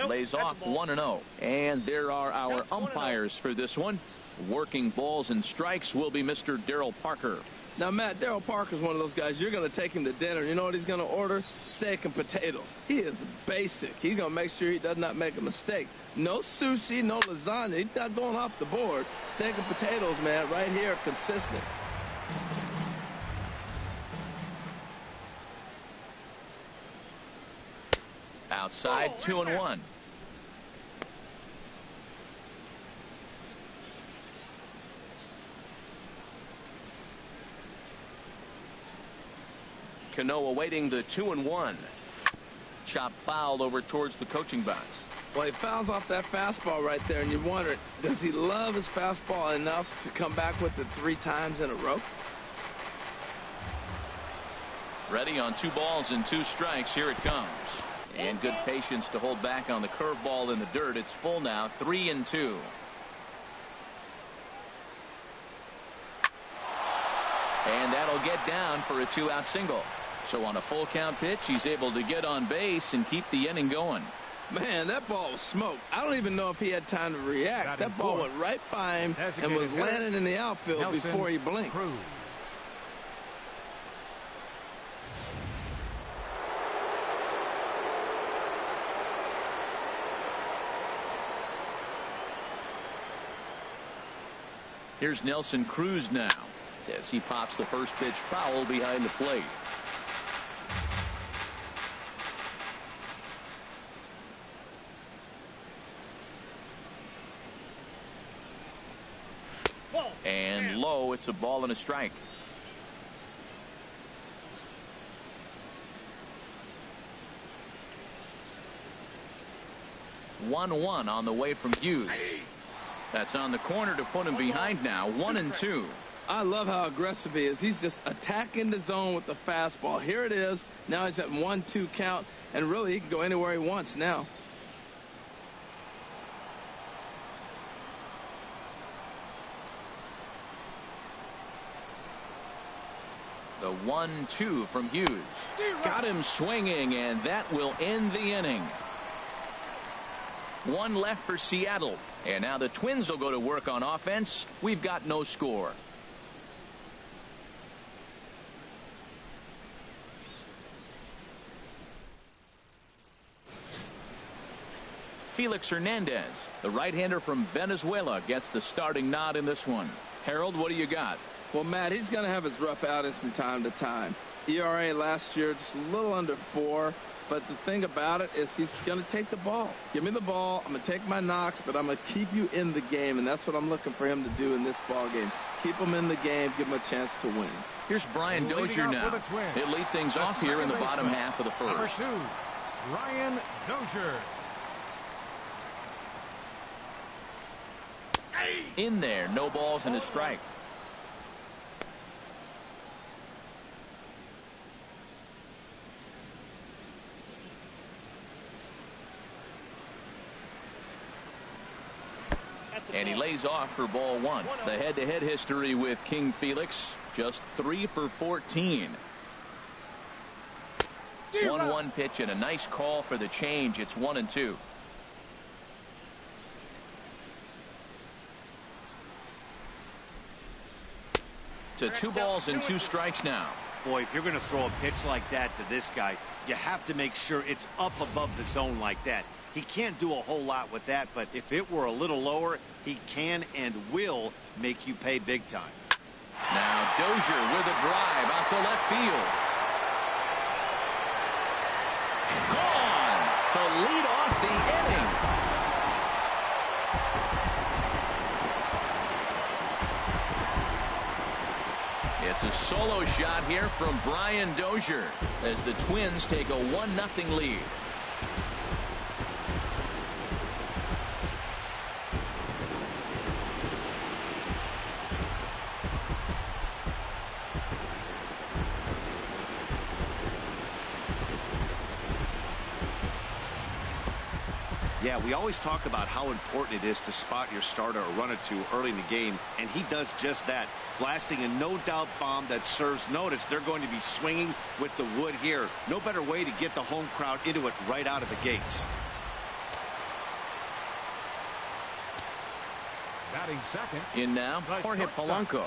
Lays off 1-0. And there are our umpires for this one. Working balls and strikes will be Mr. Darryl Parker. Now, Matt, Darryl Parker's one of those guys. You're going to take him to dinner. You know what he's going to order? Steak and potatoes. He is basic. He's going to make sure he does not make a mistake. No sushi, no lasagna. He's not going off the board. Steak and potatoes, man, right here, consistent. Outside, 2-1. Cano awaiting the 2-1. Chop fouled over towards the coaching box. Well, he fouls off that fastball right there, and you wonder, does he love his fastball enough to come back with it 3 times in a row? Ready on 2 balls and 2 strikes. Here it comes. And good patience to hold back on the curveball in the dirt. It's full now, 3-2. And that'll get down for a 2-out single. So on a full count pitch, he's able to get on base and keep the inning going. Man, that ball was smoked. I don't even know if he had time to react. That ball went right by him and was landing in the outfield before he blinked. Here's Nelson Cruz now as he pops the first pitch foul behind the plate. And low, it's a ball and a strike. One on the way from Hughes. That's on the corner to put him behind now. 1-2. I love how aggressive he is. He's just attacking the zone with the fastball. Here it is. Now he's at 1-2 count, and really he can go anywhere he wants now. The 1-2 from Hughes. Got him swinging, and that will end the inning. One left for Seattle. And now the Twins will go to work on offense. We've got no score. Felix Hernandez, the right-hander from Venezuela, gets the starting nod in this one. Harold, what do you got? Well, Matt, he's going to have his rough outings from time to time. ERA last year just a little under 4. But the thing about it is he's going to take the ball. Give me the ball. I'm going to take my knocks, but I'm going to keep you in the game, and that's what I'm looking for him to do in this ball game. Keep him in the game, give him a chance to win. Here's Brian Dozier now. He'll lead things off here in the bottom half of the first. Number 2, Brian Dozier. In there, no balls and a strike. And he lays off for ball 1. The head-to-head history with King Felix, just 3 for 14. 1-1 pitch and a nice call for the change. It's 1-2. To 2 balls and 2 strikes now. Boy, if you're going to throw a pitch like that to this guy, you have to make sure it's up above the zone like that. He can't do a whole lot with that, but if it were a little lower, he can and will make you pay big time. Now Dozier with a drive out to left field. Gone to lead off the inning. It's a solo shot here from Brian Dozier as the Twins take a 1-0 lead. Yeah, we always talk about how important it is to spot your starter or run it to early in the game, and he does just that, blasting a no-doubt bomb that serves notice. They're going to be swinging with the wood here. No better way to get the home crowd into it right out of the gates. Batting second. In now, Jorge Polanco.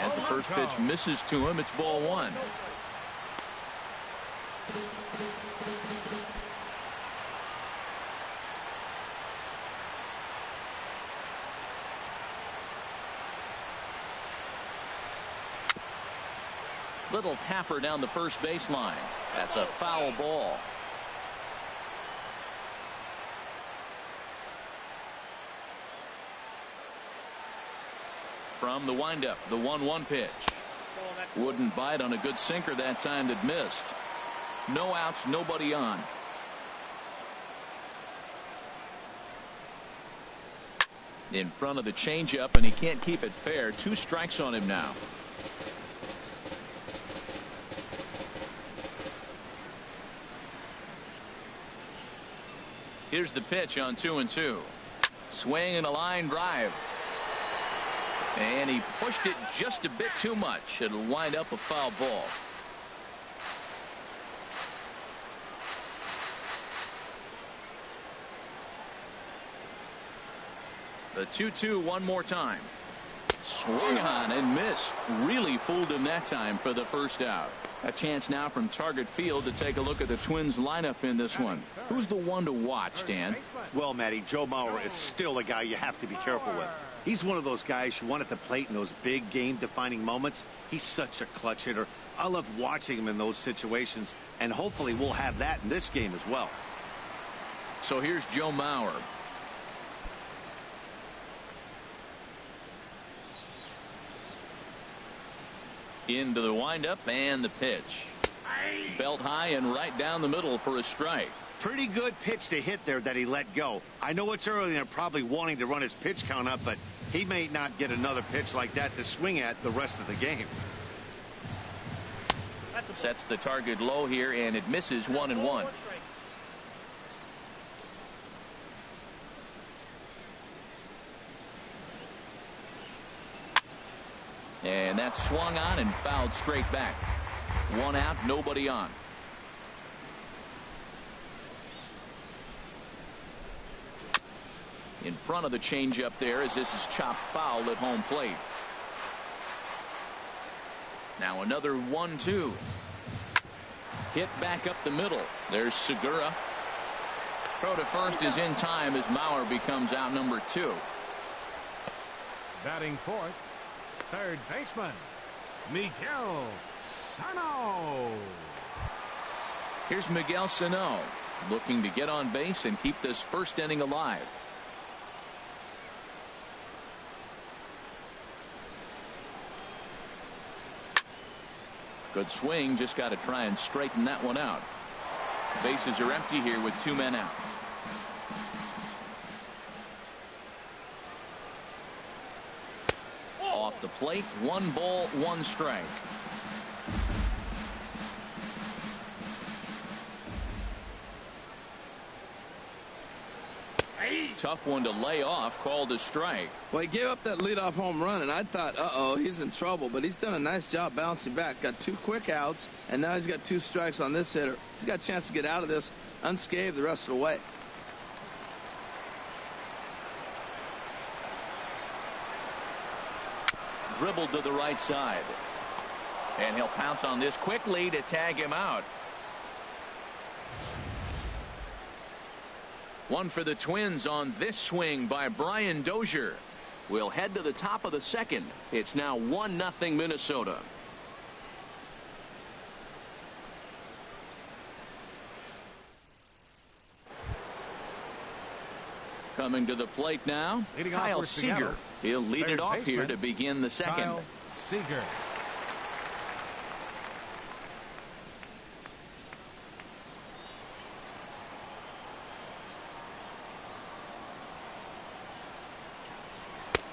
As the first pitch misses to him, it's ball 1. Little tapper down the first baseline. That's a foul ball. From the windup, the 1-1 pitch. Wouldn't bite on a good sinker that time that missed. No outs, nobody on. In front of the changeup, and he can't keep it fair. 2 strikes on him now. Here's the pitch on 2-2. Swing and a line drive. And he pushed it just a bit too much. It'll wind up a foul ball. The 2-2 one more time. Swung on and missed. Really fooled him that time for the first out. A chance now from Target Field to take a look at the Twins lineup in this one. Who's the one to watch, Dan? Well, Matty, Joe Mauer is still a guy you have to be careful with. He's one of those guys you want at the plate in those big game-defining moments. He's such a clutch hitter. I love watching him in those situations, and hopefully we'll have that in this game as well. So here's Joe Mauer. Into the windup and the pitch. Belt high and right down the middle for a strike. Pretty good pitch to hit there that he let go. I know it's early and they're probably wanting to run his pitch count up, but he may not get another pitch like that to swing at the rest of the game. Sets the target low here, and it misses 1-1. And that's swung on and fouled straight back. 1 out, nobody on. In front of the changeup there as this is chopped foul at home plate. Now another 1-2. Hit back up the middle. There's Segura. Throw to first is in time as Mauer becomes out number 2. Batting fourth, third baseman, Miguel Sano. Here's Miguel Sano looking to get on base and keep this first inning alive. Good swing, just got to try and straighten that one out. Bases are empty here with 2 men out. Off the plate, 1 ball, 1 strike. Tough one to lay off, called a strike. Well, he gave up that leadoff home run, and I thought, uh-oh, he's in trouble. But he's done a nice job bouncing back. Got 2 quick outs, and now he's got 2 strikes on this hitter. He's got a chance to get out of this unscathed the rest of the way. Dribbled to the right side. And he'll pounce on this quickly to tag him out. One for the Twins on this swing by Brian Dozier. We'll head to the top of the second. It's now 1-0 Minnesota. Coming to the plate now, Kyle Seager. He'll lead it off here to begin the second. Kyle Seager.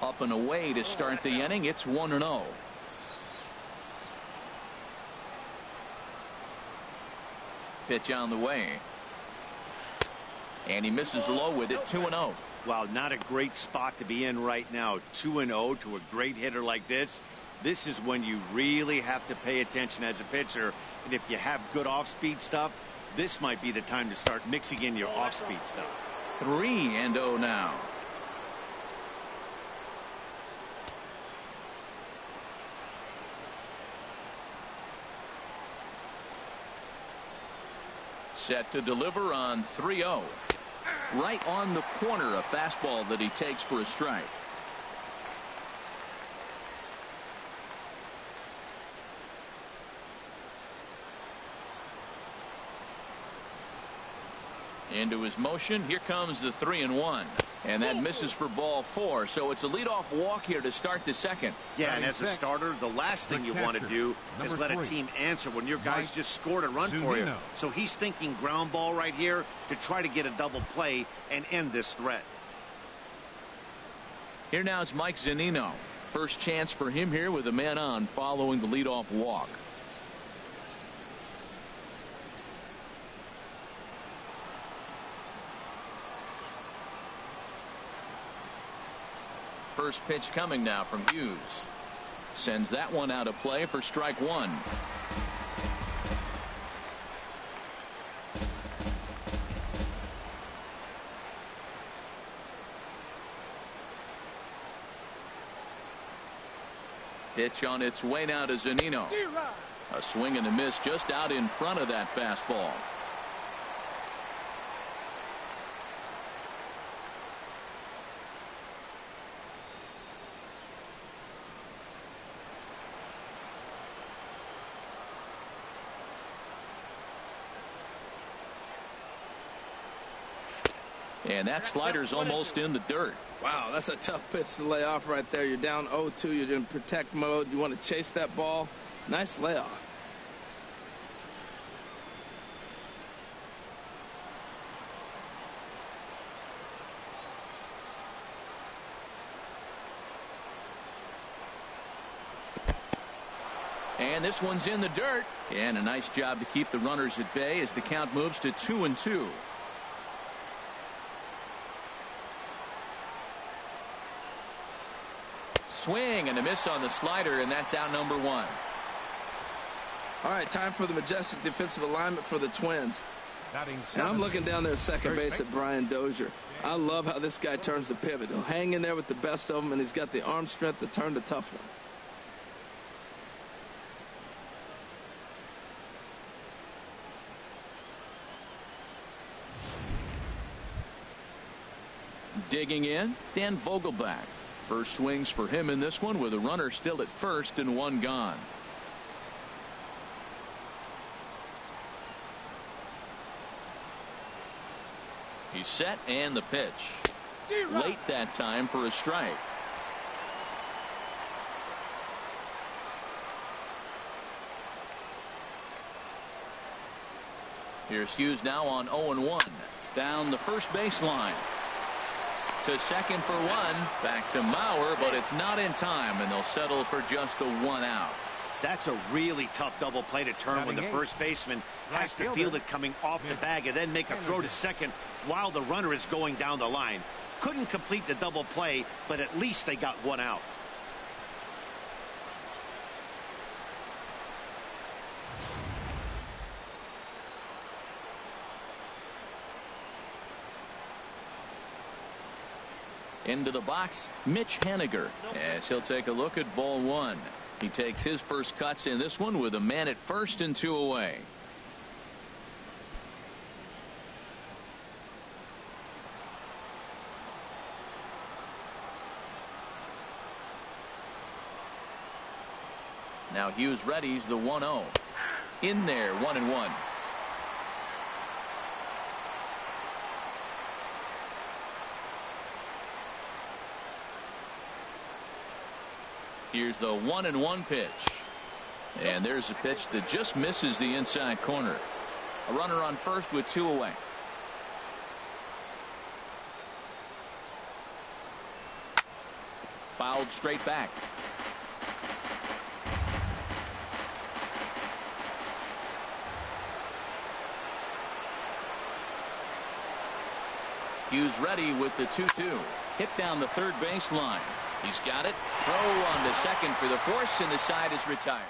Up and away to start the inning. It's 1-0. Pitch on the way. And he misses low with it. 2-0. Wow, not a great spot to be in right now. 2-0 to a great hitter like this. This is when you really have to pay attention as a pitcher. And if you have good off-speed stuff, this might be the time to start mixing in your off-speed stuff. 3-0 now. Set to deliver on 3-0. Right on the corner, a fastball that he takes for a strike. Into his motion. Here comes the 3-1. And that misses for ball 4. So it's a leadoff walk here to start the second. Yeah, and as a starter, the last thing you want to do is let a team answer when your guys just scored a run for you. So he's thinking ground ball right here to try to get a double play and end this threat. Here now is Mike Zunino. First chance for him here with a man on following the leadoff walk. First pitch coming now from Hughes. Sends that one out of play for strike 1. Pitch on its way now to Zunino. A swing and a miss just out in front of that fastball. And that slider's almost in the dirt. Wow, that's a tough pitch to lay off right there. You're down 0-2. You're in protect mode. You want to chase that ball. Nice layoff. And this one's in the dirt. And a nice job to keep the runners at bay as the count moves to 2-2. swing and a miss on the slider, and that's out number 1. All right, time for the majestic defensive alignment for the Twins. Batting And I'm seventh. looking down there at second Third base base. at Brian Dozier. I love how this guy turns the pivot. He'll hang in there with the best of them, and he's got the arm strength to turn the tough one. Digging in, Dan Vogelbach. First swings for him in this one with a runner still at first and 1 gone. He's set and the pitch. Late that time for a strike. Here's Hughes now on 0-1. Down the first baseline. To second for 1. Back to Mauer, but it's not in time, and they'll settle for just a 1 out. That's a really tough double play to turn when the first baseman has to field it coming off the bag and then make a throw to second while the runner is going down the line. Couldn't complete the double play, but at least they got 1 out. Into the box, Mitch Haniger, as he'll take a look at ball 1. He takes his first cuts in this one with a man at first and 2 away. Now Hughes readies the 1-0. In there, 1-1. Here's the 1-1 pitch. And there's a pitch that just misses the inside corner. A runner on first with 2 away. Fouled straight back. Hughes ready with the 2-2. Hit down the third baseline. He's got it. Throw on to second for the force, and the side is retired.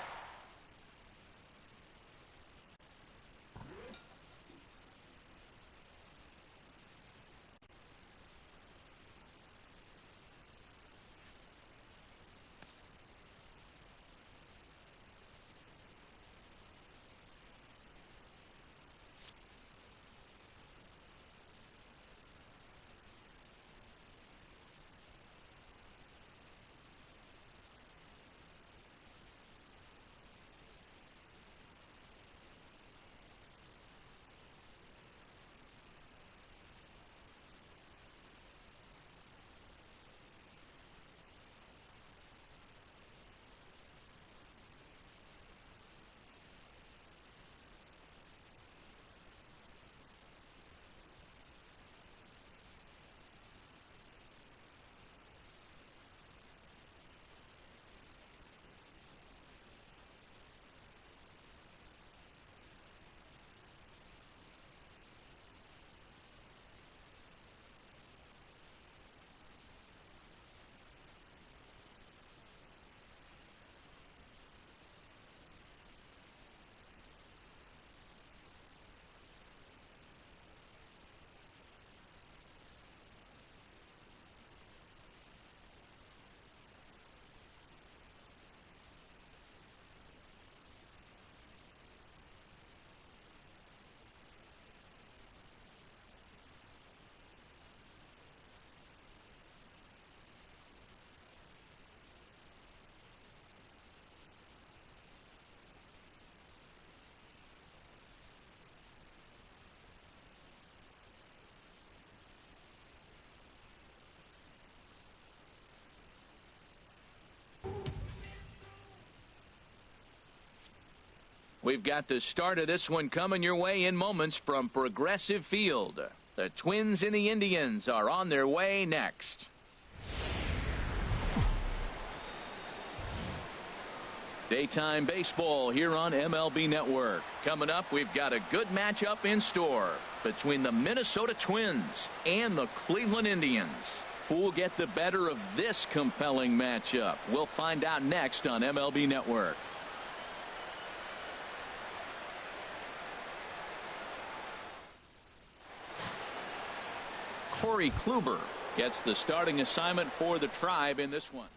We've got the start of this one coming your way in moments from Progressive Field. The Twins and the Indians are on their way next. Daytime baseball here on MLB Network. Coming up, we've got a good matchup in store between the Minnesota Twins and the Cleveland Indians. Who will get the better of this compelling matchup? We'll find out next on MLB Network. Corey Kluber gets the starting assignment for the Tribe in this one.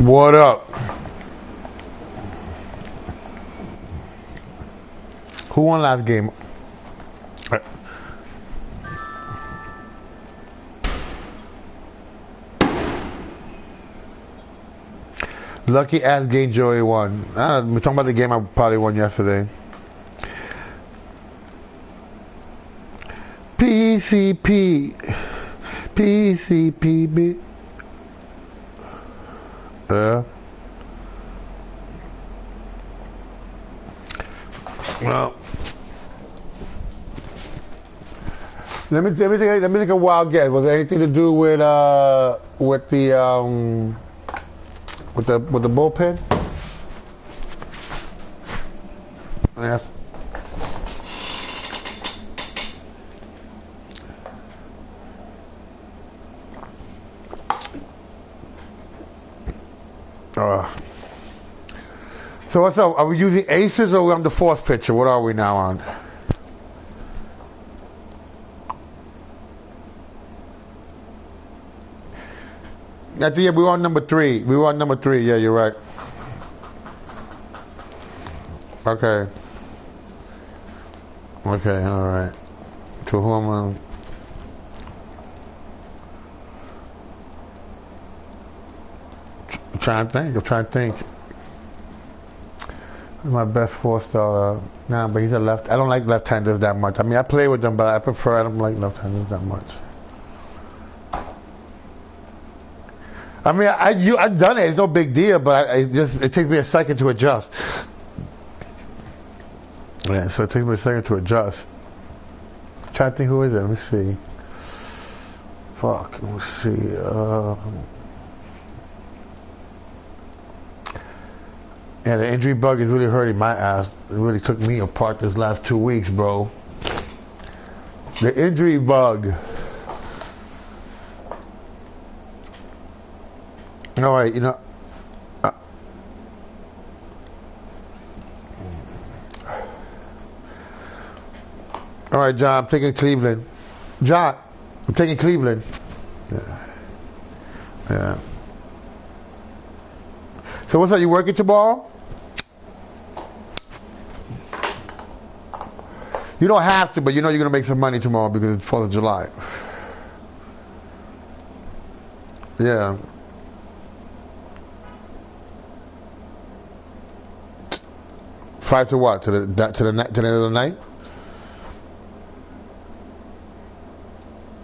What up? Who won last game? Lucky ass game Joey won. We're talking about the game I probably won yesterday. PCP. PCPB. Well, let me take a wild guess. Was it anything to do with the bullpen? Yes. So what's up? Are we using aces or are we on the fourth pitcher? What are we now on? At the end, we were on number 3. We were on number 3. Yeah, you're right. Okay. Okay, all right. To whom? I'm trying to think. My best 4-star. Nah, but he's a left. I don't like left-handers that much. I mean, I play with them, but I don't like left-handers that much. I mean, I've done it. It's no big deal, but it takes me a second to adjust. Yeah, so it takes me a second to adjust. I'm trying to think who is it. Let me see. Fuck. Let me see. Yeah, the injury bug is really hurting my ass. It really took me apart this last 2 weeks, bro. The injury bug. All right, you know. All right, John, I'm taking Cleveland. John, I'm taking Cleveland. Yeah. So what's up? You working tomorrow? You don't have to, but you know you're going to make some money tomorrow because it's 4th of July. Yeah. Five to what? To the end of the night?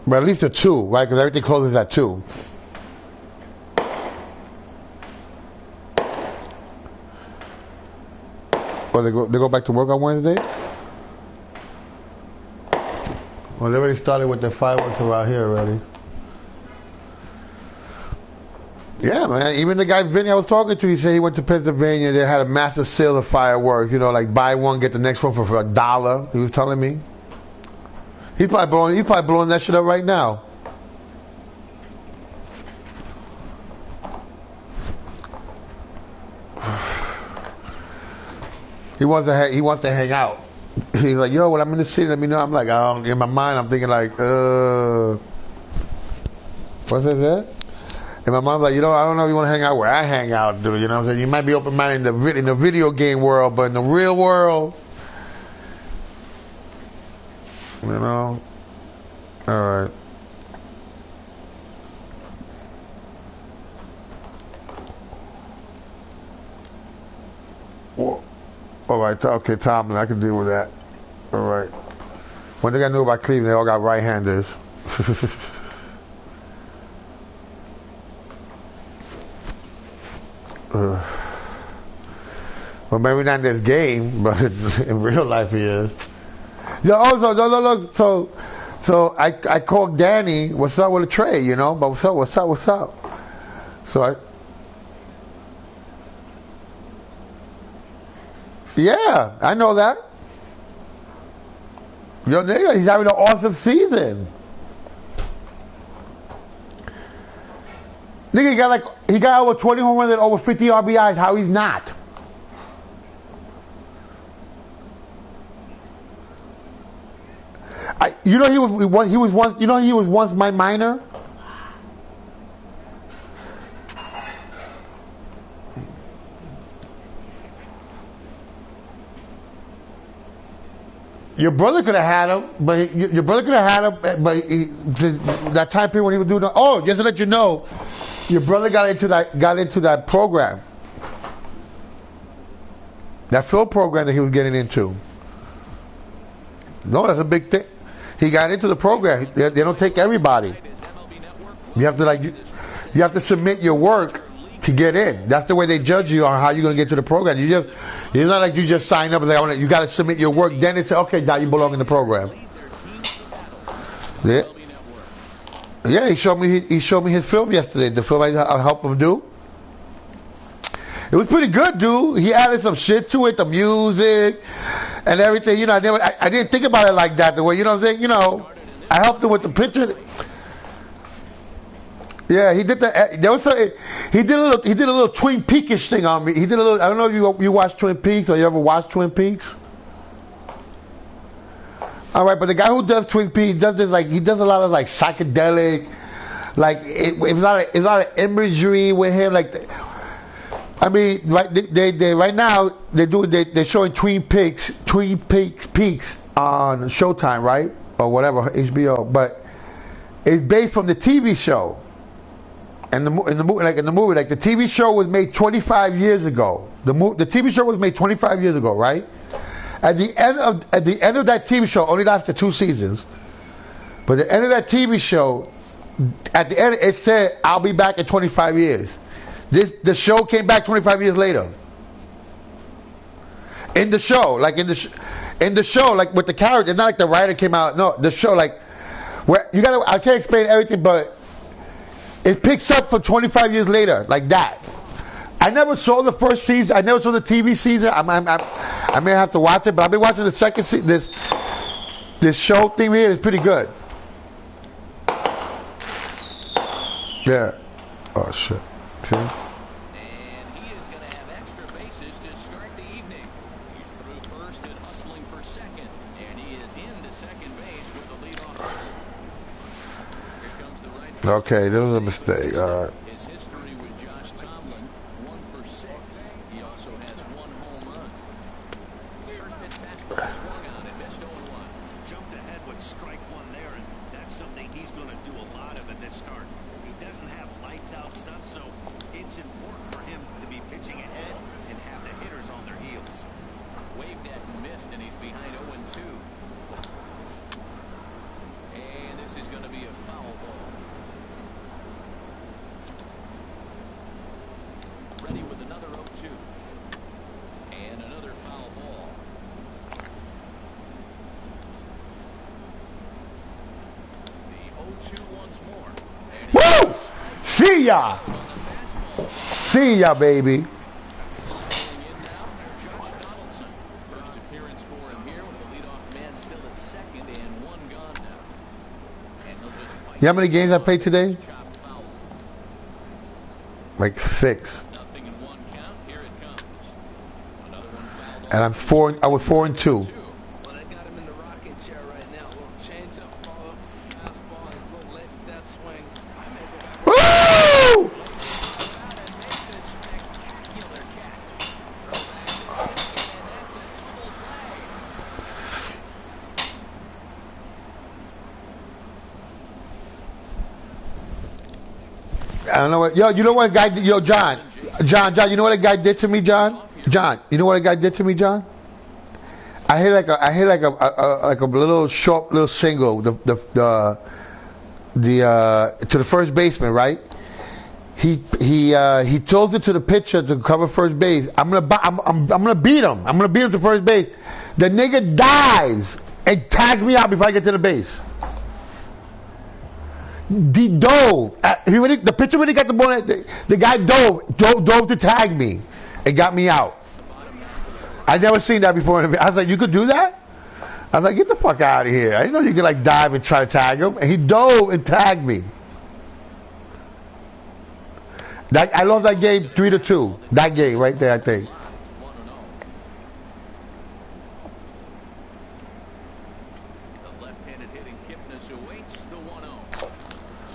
But at least a 2, right? Because everything closes at 2. Or they go back to work on Wednesday? Well, they already started with the fireworks around here already. Yeah, man. Even the guy Vinny I was talking to, he said he went to Pennsylvania. They had a massive sale of fireworks. You know, like buy one get the next one for $1. He was telling me. He's probably blowing that shit up right now. He wants to hang out. He's like, yo, when I'm in the city, let me know. I'm like, in my mind, I'm thinking like, what's that? In my mind, like, I don't know if you want to hang out where I hang out, dude. You know what I'm saying? You might be open-minded in the video game world, but in the real world, all right. Well, all right, okay, Tomlin, I can deal with that. All right. One thing I knew about Cleveland, they all got right-handers. Well, maybe not in this game, but in real life he is. Yeah. Also, no. So So I called Danny, what's up with the trade, you know? But what's up? So yeah, I know that. Yo, nigga, he's having an awesome season. Nigga, he got over 20 home runs and over 50 RBIs. How he's not? He was once my minor. Your brother could have had him, but that time period when he was doing. Oh, just to let you know, your brother got into that program, that field program that he was getting into. No, that's a big thing. He got into the program. They don't take everybody. You have to submit your work to get in. That's the way they judge you on how you're going to get to the program. It's not like you just sign up and say, you got to submit your work. Then they say, okay, now you belong in the program. Yeah. Yeah, he showed me his film yesterday. The film I helped him do. It was pretty good, dude. He added some shit to it, the music and everything. You know, I didn't think about it like that. The way, you know what I'm saying? You know, I helped him with the picture. Yeah, he did that. He did a little Twin Peakish thing on me. He did a little. I don't know if you watch Twin Peaks or you ever watched Twin Peaks. All right, but the guy who does Twin Peaks does this he does a lot of psychedelic, it's a lot of imagery with him. I mean, right? They right now they're showing Twin Peaks on Showtime, right, or whatever, HBO. But it's based from the TV show. And in the movie, the TV show was made 25 years ago. The TV show was made 25 years ago, right? At the end of that TV show, only lasted 2 seasons. But at the end of that TV show, at the end it said, "I'll be back in 25 years." The show came back 25 years later. In the show, with the character, it's not like the writer came out. No, the show, where I can't explain everything, but it picks up for 25 years later, like that. I never saw the first season. I never saw the TV season. I may have to watch it, but I've been watching the second season. This show thing here is pretty good. Yeah. Oh shit. See? And he is going to have extra bases to start the evening. He's through first and hustling for second, and he is into second base with the leadoff hitter. Here comes the right. Okay, there was a mistake. All right. His history with Josh Tomlin, 1 for 6. He also has 1 home run. First pitch fastball swung on and missed 0-1. Jumped ahead with strike 1 there, and that's something he's going to do a lot of in this start. He doesn't have lights out stuff, so it's important for him to be pitching ahead and have the hitters on their heels. Waved at and missed, and he's behind 0-2. And this is going to be a foul ball. Ready with another 0-2. And another foul ball. The 0-2 once more. And Woo! See ya! See ya, baby. Stepping in now, Josh Donaldson. First appearance for him here with the leadoff man still at second and 1 gone now. And he'll just fight. You know how many games I played today? Chopped foul. Like 6. Nothing in 1 count. Here it comes. Another one fouled. And I was 4-2. Well, they got him in the rocking chair right now. A little change up, follow, fastball, and a little late that swing. I may go back. Woo! I don't know what. Yo, you know what guy? Yo, John. You know what a guy did to me, John? You know what a guy did to me, John? I hit like a little short little single. To the first baseman, right? He throws it to the pitcher to cover first base. I'm gonna beat him. I'm gonna beat him to first base. The nigga dives and tags me out before I get to the base. he dove. The pitcher really got the ball. The guy dove to tag me. It got me out. I never seen that before. I was like, you could do that? I was like, get the fuck out of here. I didn't know you could like dive and try to tag him. And he dove and tagged me. I lost that game 3-2. That game right there, I think. The left-handed hitting Kipnis awaits the 1-0.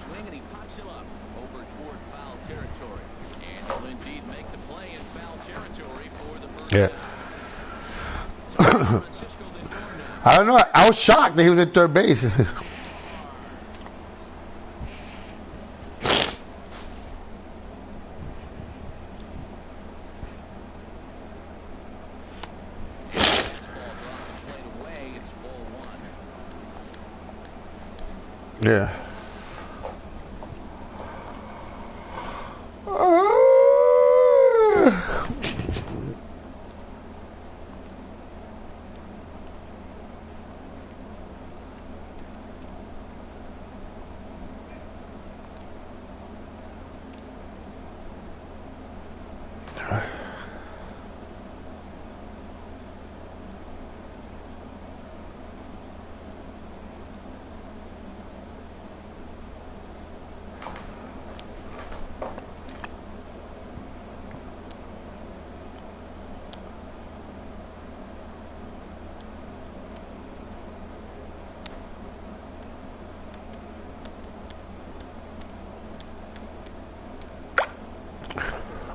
Swing and he pops him up over toward foul territory. And he'll indeed make the play in foul territory for the first Yeah. down. I don't know. I was shocked that he was at third base. Yeah.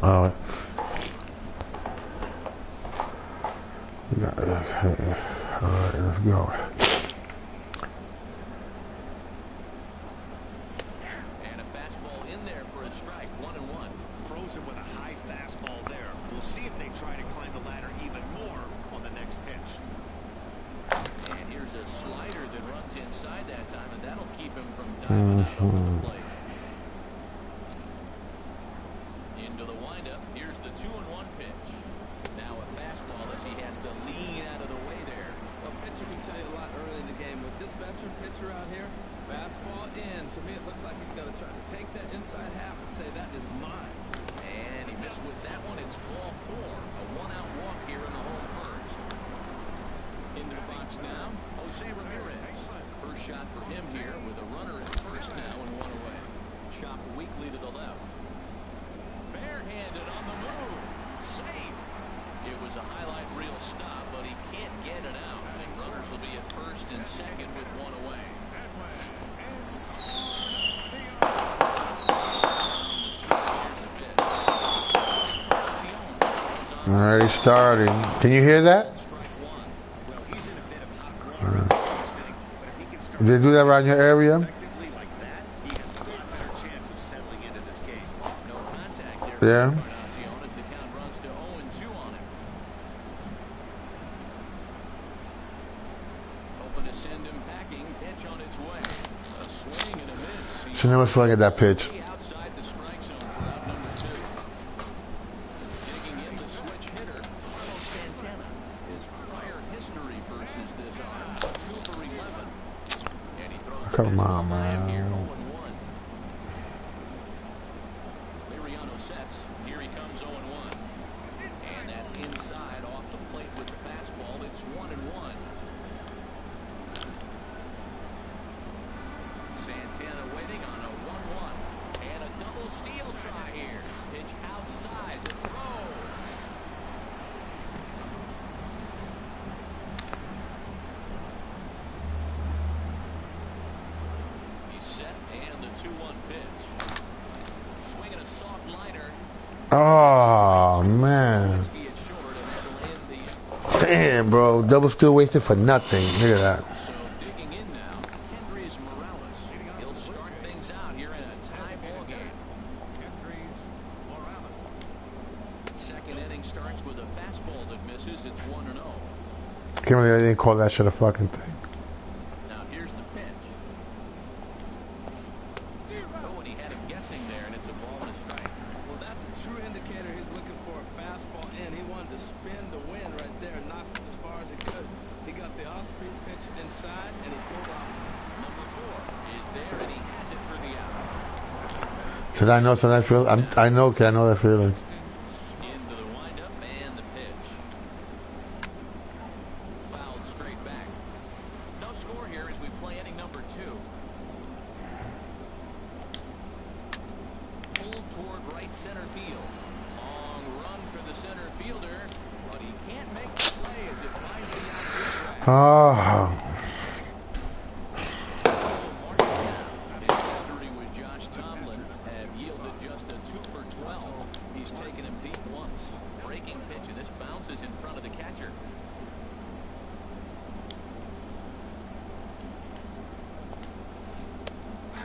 All right. All right, let's go. And a fastball in there for a strike, 1-1. Frozen with a high fastball there. We'll see if they try to climb the ladder even more on the next pitch. And here's a slider that runs inside that time, and that'll keep him from diving out over the plate. Into the windup. Here's the 2-1 pitch. Now a fastball as he has to lean out of the way there. A pitcher can tell you a lot early in the game. With this veteran pitcher out here, fastball in. To me, it looks like he's going to try to take that inside half and say, that is mine. And he missed with that one. It's ball 4. A one-out walk here in the home first. Into the box now, Jose Ramirez. First shot for him here with a runner at first now and one away. Chopped weakly to the left. Barehanded on the move. Safe. It was a highlight reel stop, but he can't get it out. And runners will be at first and second with one away. Already starting. Can you hear that? Did they do that around your area? Yeah. She never swung at that pitch. Come on, man. Here he comes 0-1. And that's inside off the plate with the fastball. It's 1-1. Santana waiting on a 1-1. And a double steal try here. Pitch outside the throw. He's set and the 2-1 pitch. Swinging a soft liner. Oh, man. Damn, bro. Double steal wasted for nothing. Look at that. So digging in now, Kendrys Morales. He'll start things out here in a tie ball game. Second inning starts with a fastball that misses. It's 1-0. Can't believe I didn't call that shit a fucking thing. Now here's the pitch. Oh, and he had him guessing there, and it's a ball and a strike. Well, that's a true indicator he's looking for a fastball in. He wanted to spin the wind right there and knock it as far as he could. He got the off-speed pitch inside, and he pulled off. Number 4 is there, and he has it for the Cause I know so that feeling. I know that feeling. Into the windup and the pitch. Fouled straight back. No score here as we play inning number 2. Pulled toward right center field. Long run for the center fielder, but he can't make the play as it finds the outfield track. Oh. So mark it down. His history with Josh Tomlin have yielded just a 2 for 12. He's taken him deep once. Breaking pitch, and this bounces in front of the catcher.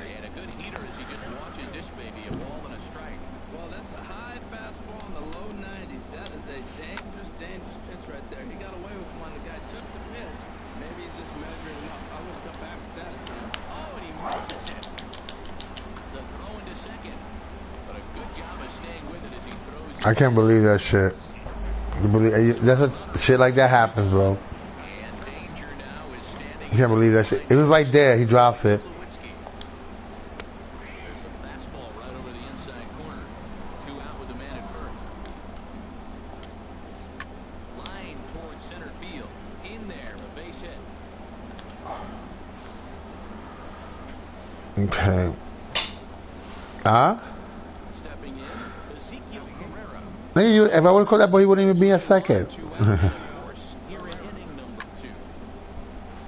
And a good heater as he just watches this baby, a ball and a strike. Well, that's a high fastball in the low 90s. That is a dangerous pitch right there. He got away with one. The guy took the pitch. Maybe he's just measuring him up. I would have come back with that. Oh, and he misses it. The throw into second. But a good job of staying with it as he throws. I can't believe that shit. Shit like that happens, bro. And danger now is standing. I can't believe that shit. It was right there. He drops it. There's a fastball right over the inside corner. 2 out with the man at first. Line towards center field. In there, a base hit. Okay. Huh? Stepping in, Ezekiel Carrera. Nigga, if I would have called that boy, he wouldn't even be a second. 2 out of course here in inning number 2.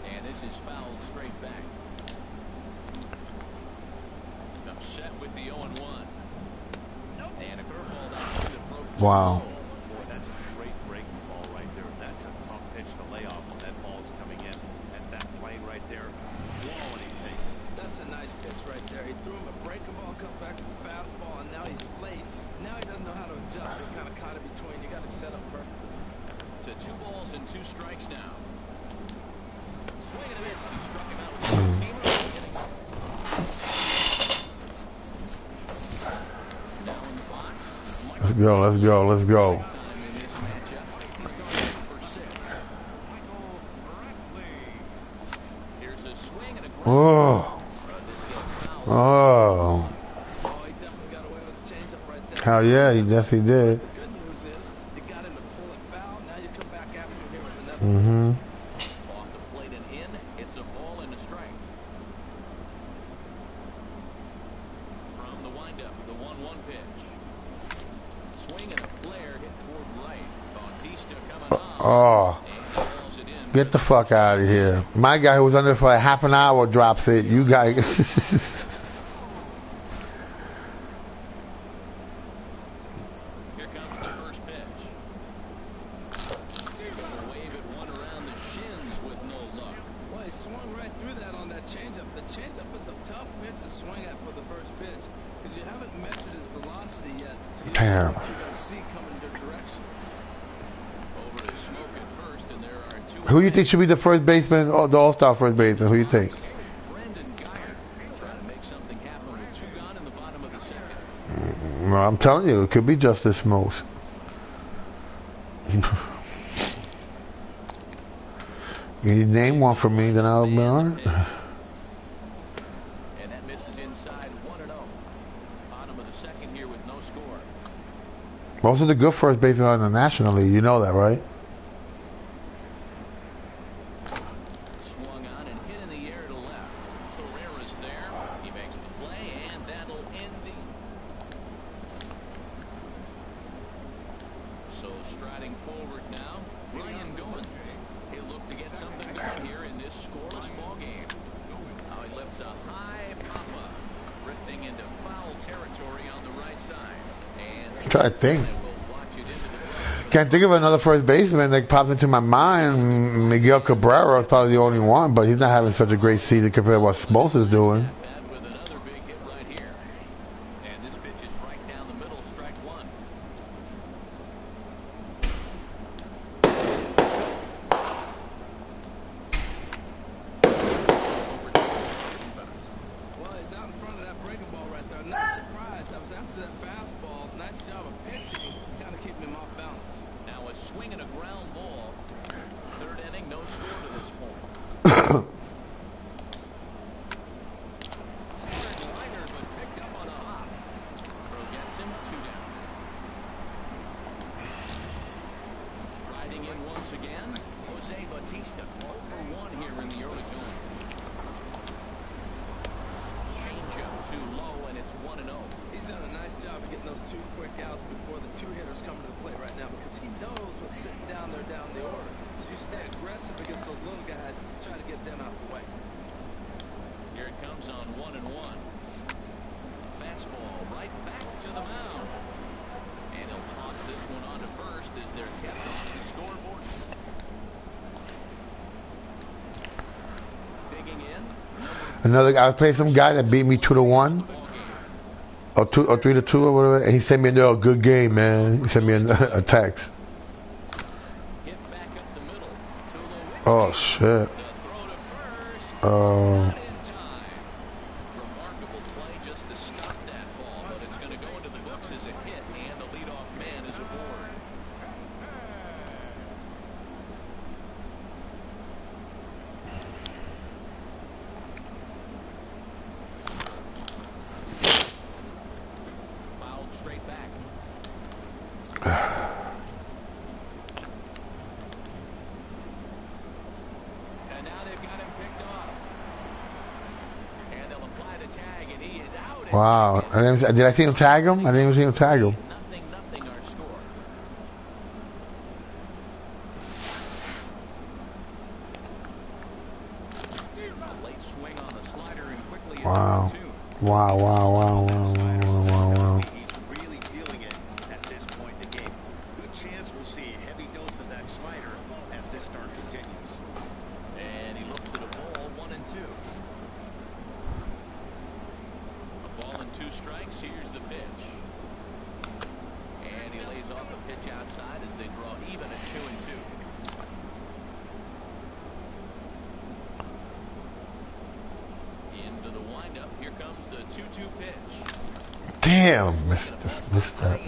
And this is fouled straight back. Upset with the 0-1. And a curveball that broke. Wow. Boy, that's a great breaking ball right there. That's a tough pitch to lay off when that ball's coming in. At that plane right there, quality take. That's a nice pitch right there. He threw him a breaking ball, comes back with a fastball, and now he's late. Now he doesn't know how to adjust. He's kind of caught in between. You got him set up perfectly. To 2 balls and 2 strikes now. Swing and a miss. He struck him out with a seamer. Now in the box. Let's go. Let's go. Let's go. Time in this matchup. He's going for 6. Here's a swing and a ground. Oh. This gets fouled. Oh. Oh, he definitely got away with the changeup right there. Hell yeah, he definitely did. The good news is you got him to pull it foul. Now you come back after him here with another. Mm-hmm. Off the plate and in. It's a ball and a strike. From the windup, the 1-1 pitch. Swing and a flare hit toward right. Bautista coming on. Oh. And he calls it in. Get the fuck out of here. My guy who was under for like half an hour drops it. You guys. Here comes the first pitch. Wave it one around the shins with no luck. Well, he swung right through that on that changeup. The changeup is a tough pitch to swing at for the first pitch because you haven't measured his velocity yet. You don't know Damn. what you're going to see coming your direction. Over to Smoke at first, and there are 2. Who do you think should be the first baseman, or the all-star first baseman? Who do you think? Brendan Geyer trying to make something happen with 2 gone in the bottom of the second. Well, I'm telling you, it could be Justice Most. You name one for me, then I'll be on it. And that misses inside 1-0. Bottom of the second here with no score. Most of the good first basemen are in the National League. You know that, right? Swung on and hit in the air to left. Carrera's there. He makes the play, and that'll end the. So striding forward now, Ryan Goins. He'll look to get something going here in this scoreless ball game. Now he lifts a high pop-up, drifting into foul territory on the right side. And I think. will watch it into the. Can't think of another first baseman that pops into my mind. Miguel Cabrera is probably the only one, but he's not having such a great season compared to what Smoltz is doing. Bad with another big hit right here. And this pitch is right down the middle, strike 1. Well, he's out in front of that breaking ball right there. Not surprised. I was after that fastball. Nice job of pitching, kind of keeping him off balance. Now a swing and a ground ball. Third inning, no score to this point. once again. Jose Bautista, 0 for 1 here in the early going. Changeup too low, and it's 1-0. He's done a nice job of getting those 2 quick outs before the 2 hitters come to the plate right now, because he knows what's sitting down there down the order. So you stay aggressive against those little guys, try to get them out the way. Here it comes on 1-1. Fastball right back to the mound. And he'll toss this one on to first as they're kept off the scoreboard. Digging in. Another guy, I played some guy that beat me 2-1. Or 3-2 or whatever. And he sent me a good game, man. He sent me a text. Hit back up the middle. Oh, shit. Oh. Remarkable play just to stop that ball, but it's going to go into the books as a hit, and the leadoff man is aboard. Fouled straight back. And now they've got him picked off. And they'll apply the tag, and he is out. Wow. Did I see him tag him? I didn't even see him tag him. Nothing our score. A late swing on the slider and quickly Wow. into 2. Wow. He's really feeling it at this point in the game. Good chance we'll see a heavy dose of that slider as this start continues. And he looks at a ball, 1-2. A ball and 2 strikes. Here's the pitch. And he lays off a pitch outside as they draw even at 2-2. Into the windup. Here comes the 2-2 pitch. Damn. Missed that.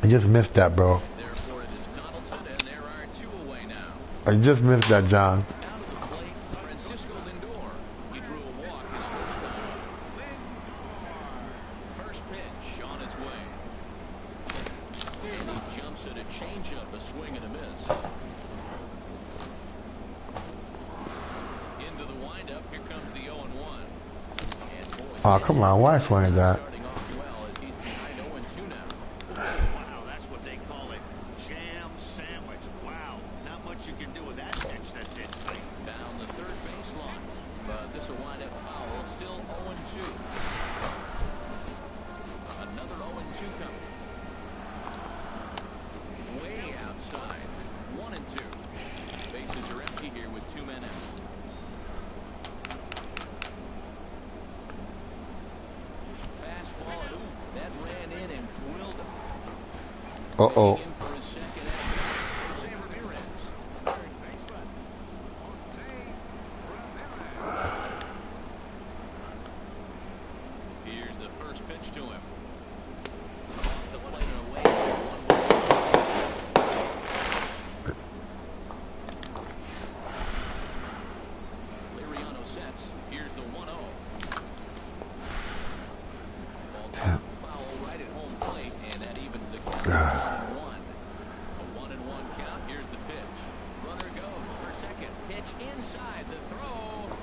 I just missed that, bro. Therefore, it is Donaldson, and there are 2 away now. I just missed that, John. Down to the plate, Francisco Lindor. He drew a walk his first time. First pitch on its way. And he jumps at a changeup, a swing and a miss. Into the windup, here comes the 0-1. Oh, come on. Why swing that? Starting off well as he's behind 0-2 now. Wow, that's what they call it. Jam sandwich. Wow, not much you can do with that pitch. That's it. Down the third baseline. But this will wind up foul. Still 0-2. Another 0-2 coming. Way outside. 1-2. Bases are empty here with 2 men out. Fastball. Ooh, that ran in and drilled him. Uh-oh. In for his second out. Jose Ramirez. Here's the first pitch to him. Off the plate and away. 1-1. Liriano sets. Here's the 1-0. Ball down foul right at home plate, and that evens the count. 1-1. A 1-1 count. Here's the pitch. Runner goes for second. Pitch inside the throw.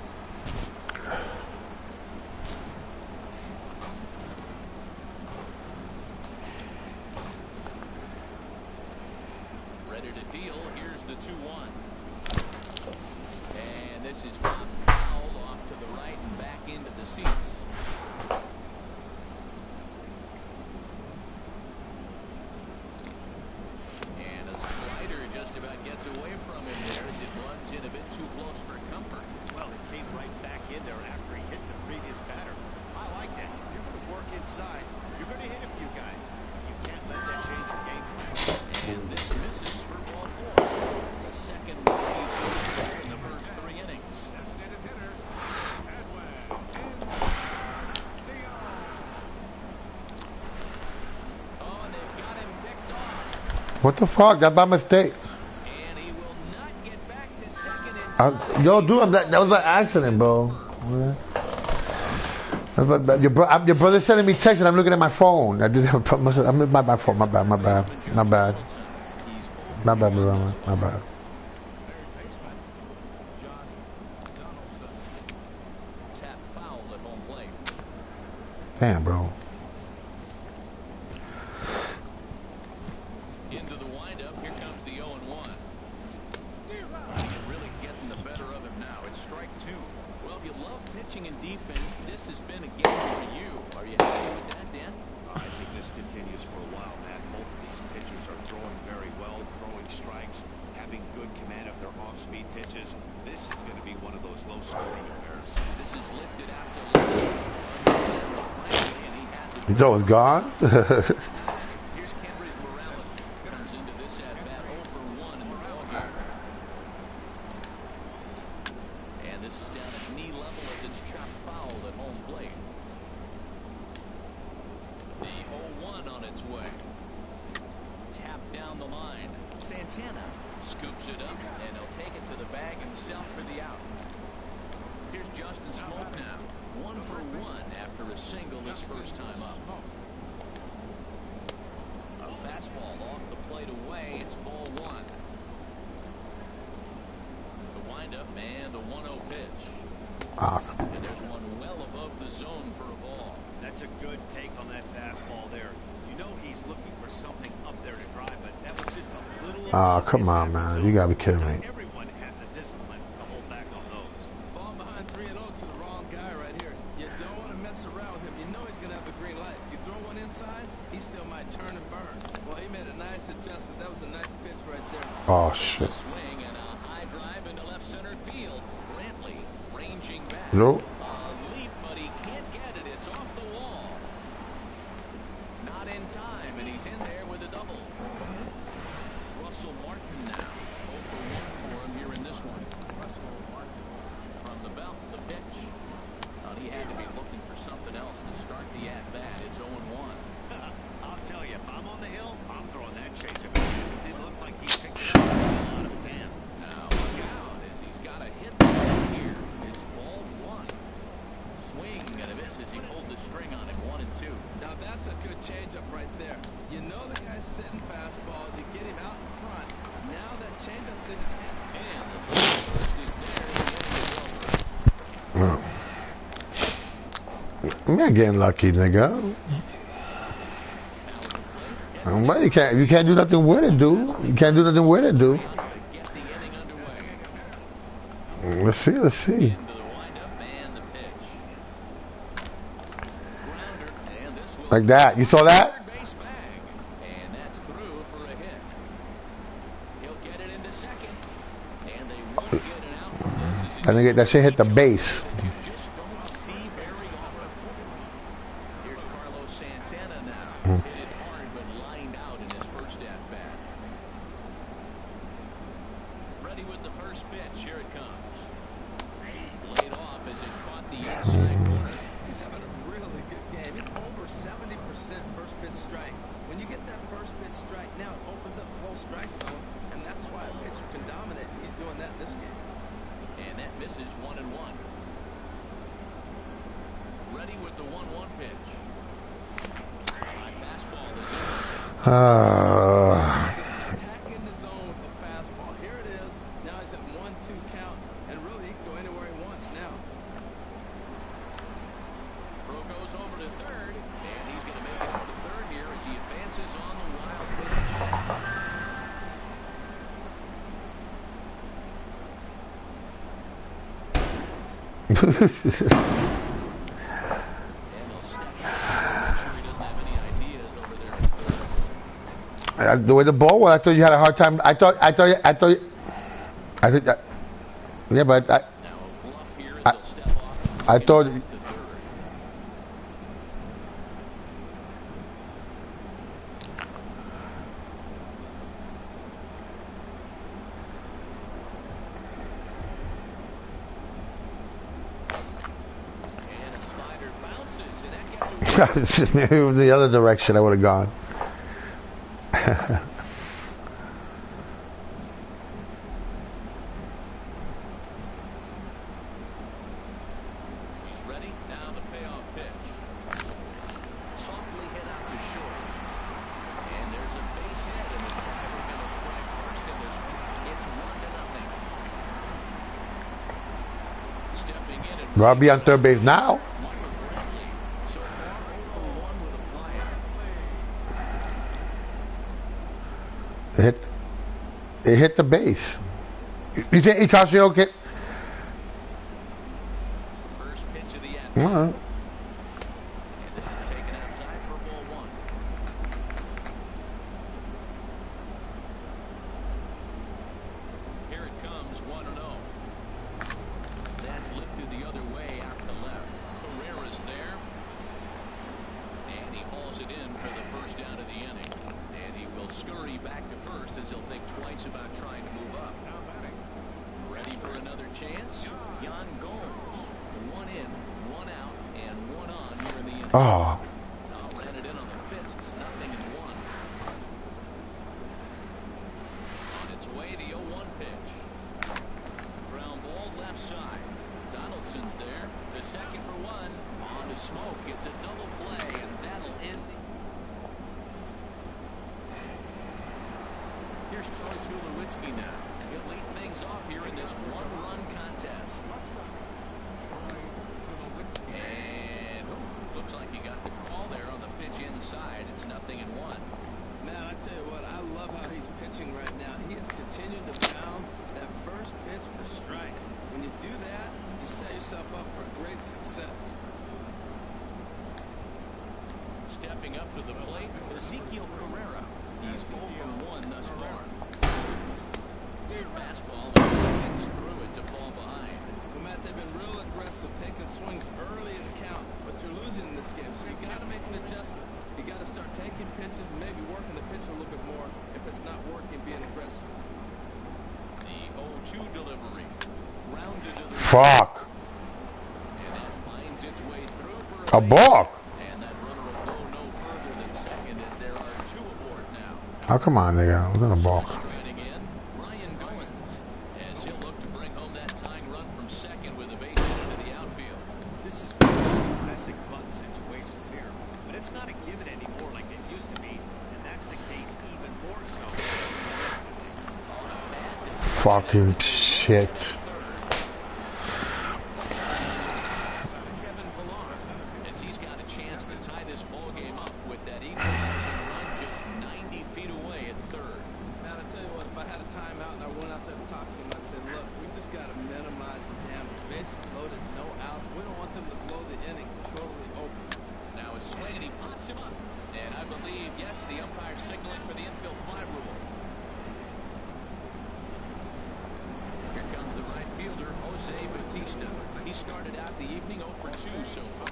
Ready to deal. Here's the 2-1. And this is fouled off to the right and back into the seats. And a slider just about gets away from him there as it runs in a bit too close for comfort. Well, it came right back in there after he hit the previous batter. I like that. You're going to work inside. You're going to hit a few guys. You can't let that change your game plan. And this misses for ball 4. The second one he's hit in the first 3 innings. Oh, and they've got him picked off. What the fuck? That by mistake. And he will not get back to second in Yo, dude, that was an accident, bro. Your brother sending me text and I'm looking at my phone. My bad. My bad, Miranda. My bad. Tap foul at home plate. Damn, bro. Into the windup. Here comes the 0-1. Really getting the better of him now. It's strike two. Well, if you love pitching and defense, this has been a game for you. Are you happy with that, Dan? I think this continues for a while, Matt. Both of these pitchers are throwing very well, throwing strikes, having good command of their off-speed pitches. This is going to be one of those low-scoring affairs. This is lifted out to left. You thought it was gone? Here's Kendrick Morales. Comes into this at-bat 0 for 1 in the ballgame. And this is down at knee level as it's chopped foul at home plate. The 0-1 on its way. Tap down the line. Santana scoops it up, and he'll take it to the bag himself for the out. Here's Justin Smoke now. 1 for 1 after a single his first time up. A fastball off the plate away. It's ball 1. The windup and the 1-0 pitch. And there's one well above the zone for a ball. That's a good take on that fastball there. You know he's looking for something up there to drive, but that was just a little... Oh, come on, man. You gotta be kidding me. Everyone has the discipline to hold back on those. Ball behind 3-0 to the wrong guy right here. You don't want to mess around with him. You know he's going to have the green light. You throw one inside, he still might turn and burn. Well, he made a nice adjustment. That was a nice pitch right there. Oh, shit. Swing and a high drive into left center field. Brantley ranging back. Nope. Leap, but he can't get it. It's off the wall. Not in time, and he's in there with a double. Russell Martin now. 0 for 1 for him here in this one. Russell Martin from the belt, the pitch. He had to be looking for something else to start the at-bat. It's 0-1. I'll tell you, if I'm on the hill, I'm throwing that chaser. It didn't look like he picked it up out of his hand. Now look out as he's got a hit here. It's ball 1. Swing and a miss as he pulled the string on it. 1 and 2. Now that's a good changeup right there. You know the guy's sitting fastball. You get him out in front. Now that changeup thing's hit. And the first is there. The inning is over. I'm not getting lucky, nigga. But you can't do nothing with it, dude. You can't do nothing with it, dude. Get the inning underway. Let's see. Into the windup and the pitch. Grounder, and this will Like that. You saw that? third base bag. And that's through for a hit. He'll get it into second. And they won't get it out from this. I think that shit hit the base. You just don't see very often. Here's Carlos Santana now. Hit it hard but lined out in his first at-bat. Ready with the first pitch. Here it comes. Laid off as it caught the inside corner. He's having a really good game. He's over 70% first pitch strike. When you get that first pitch strike, now it opens up the whole strike zone, and that's why a pitcher can dominate. He's doing that this game. And that misses 1-1. Ready with the 1-1 pitch. High fastball is in. Attacking the zone with the fastball. Here it is. Now he's at 1-2 count, and really he can go anywhere he wants now. Throw goes over to third, and he's going to make it up to third here as he advances on the wild pitch. And he'll step back. Sure he doesn't have any ideas over there at third. The way the ball was, I thought you had a hard time. I think that. Yeah, but Now a bluff here as they'll step off. I thought. To third. And a slider bounces, and that gets away. Maybe it was the other direction I would have gone. He's ready. Now the payoff pitch. Softly hit out to short. And there's a base hit, and the driver going to strike first Well, I'll be on third base now. It hit the base. You think Ikashi okay? First pitch of the end. All right. And this is taken outside for ball one. Here it comes, 1-0. That's lifted the other way out to left. Carrera's there. And he hauls it in for the first out of the inning. And he will scurry back to first as he'll think twice about trying to move up. Ready for another chance? Yan Gomes. One in, one out, and one on here in the inning. Oh. Ran it in on the fists, nothing in one. On its way, the 0-1 pitch. Ground ball left side. Donaldson's there. The second for one. On to Smoke. It's a double play, and that'll end it. Here's Troy Tulowitzki now. He'll lead things off here in this one-run contest. And looks like he got the call there on the pitch inside. It's nothing in one. Man, I tell you what, I love how he's pitching right now. He has continued to pound that first pitch for strikes. When you do that, you set yourself up for great success. Stepping up to the plate, Ezekiel Carrera. He's 0 for 1 thus far. Fastball and through it to fall behind. Well, Matt, they've been real aggressive, taking swings early in the count, but you're losing in this game, so you got to make an adjustment. You got to start taking pitches and maybe working the pitch a little bit more. If it's not working, being aggressive. The 0-2 delivery. Rounded to the Fuck. and that finds its way through for A balk. And that runner will go no further than second, and there are two aboard now. Oh, come on, nigga. I'm gonna balk. Stranding in, Ryan Goins, as he'll look to bring home that tying run from second with a base hit into the outfield. This is one of those classic bunt situations here, but it's not a given anymore like it used to be, and that's the case even more so. Fucking shit. Kevin Pillar, as he's got a chance to tie this ball game up with that equalizing run just 90 feet away at third. Man, I tell you what, if I had a timeout and I went out there to talk to him, I said, look, we just got to minimize the damage. Bases loaded, no outs. We don't want them to blow the inning totally open. Now a swing, and he pops him up. And I believe, yes, the umpire signaling for the infield fly rule. Here comes the right fielder, Jose Bautista. He started out the evening 0 for 2 so far.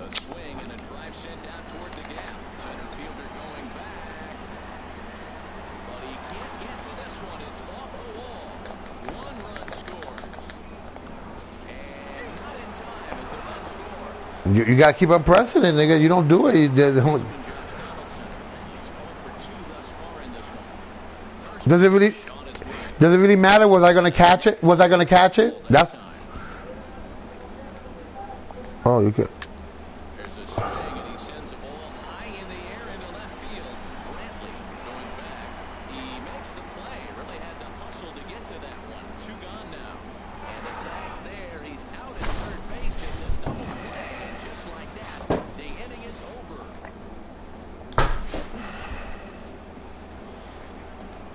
A swing and a drive sent out toward the gap. Center fielder going back. But he can't get to this one. It's off the wall. One run scores. And not in time as the run scores. You gotta keep on pressing it, nigga. You don't do it. Josh Donaldson. He's 0 for 2 thus far in this one. First Does it really? pitch on his way. Does it really matter? Was I gonna catch it? Was I gonna catch it? That's. Oh, you could. There's a swing, and he sends the ball high in the air into left field. Brantley going back. He makes the play. Really had to hustle to get to that one. 2 gone now. And the tag's there. He's out at third base. It's a double play. And just like that, the inning is over.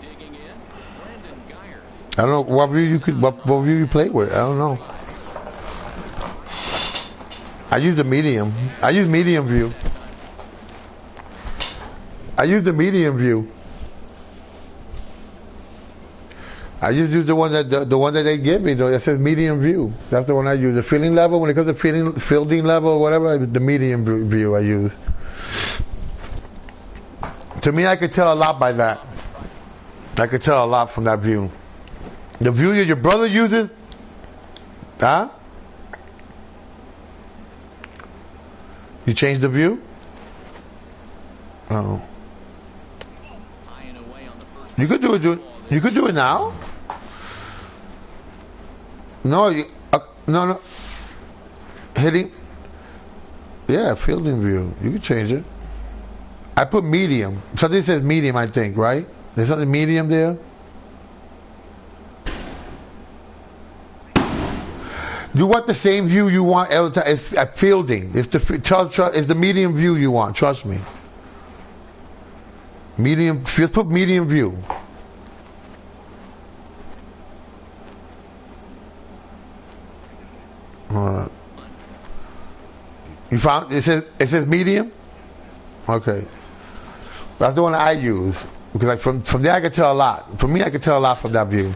Digging in, Brandon Geyer. I don't know what view you could. What view you play with? I don't know. I use the medium. I use medium view. I use the medium view. I just use the one that the one that they give me. Though it says medium view. That's the one I use. The fielding level, when it comes to fielding level or whatever, the medium view I use. To me, I could tell a lot by that. I could tell a lot from that view. The view that your brother uses, huh? You changed the view? Oh. High and away on the first. You could do it. You could do it now. No, no. Hitting. Yeah, fielding view. You can change it. I put medium. Something says medium, I think, right? There's something medium there. You want the same view you want every time. It's at fielding. It's the medium view you want. Trust me. Medium. Just put medium view. You found it says medium. Okay, that's the one I use because like from there I can tell a lot. For me, I can tell a lot from that view.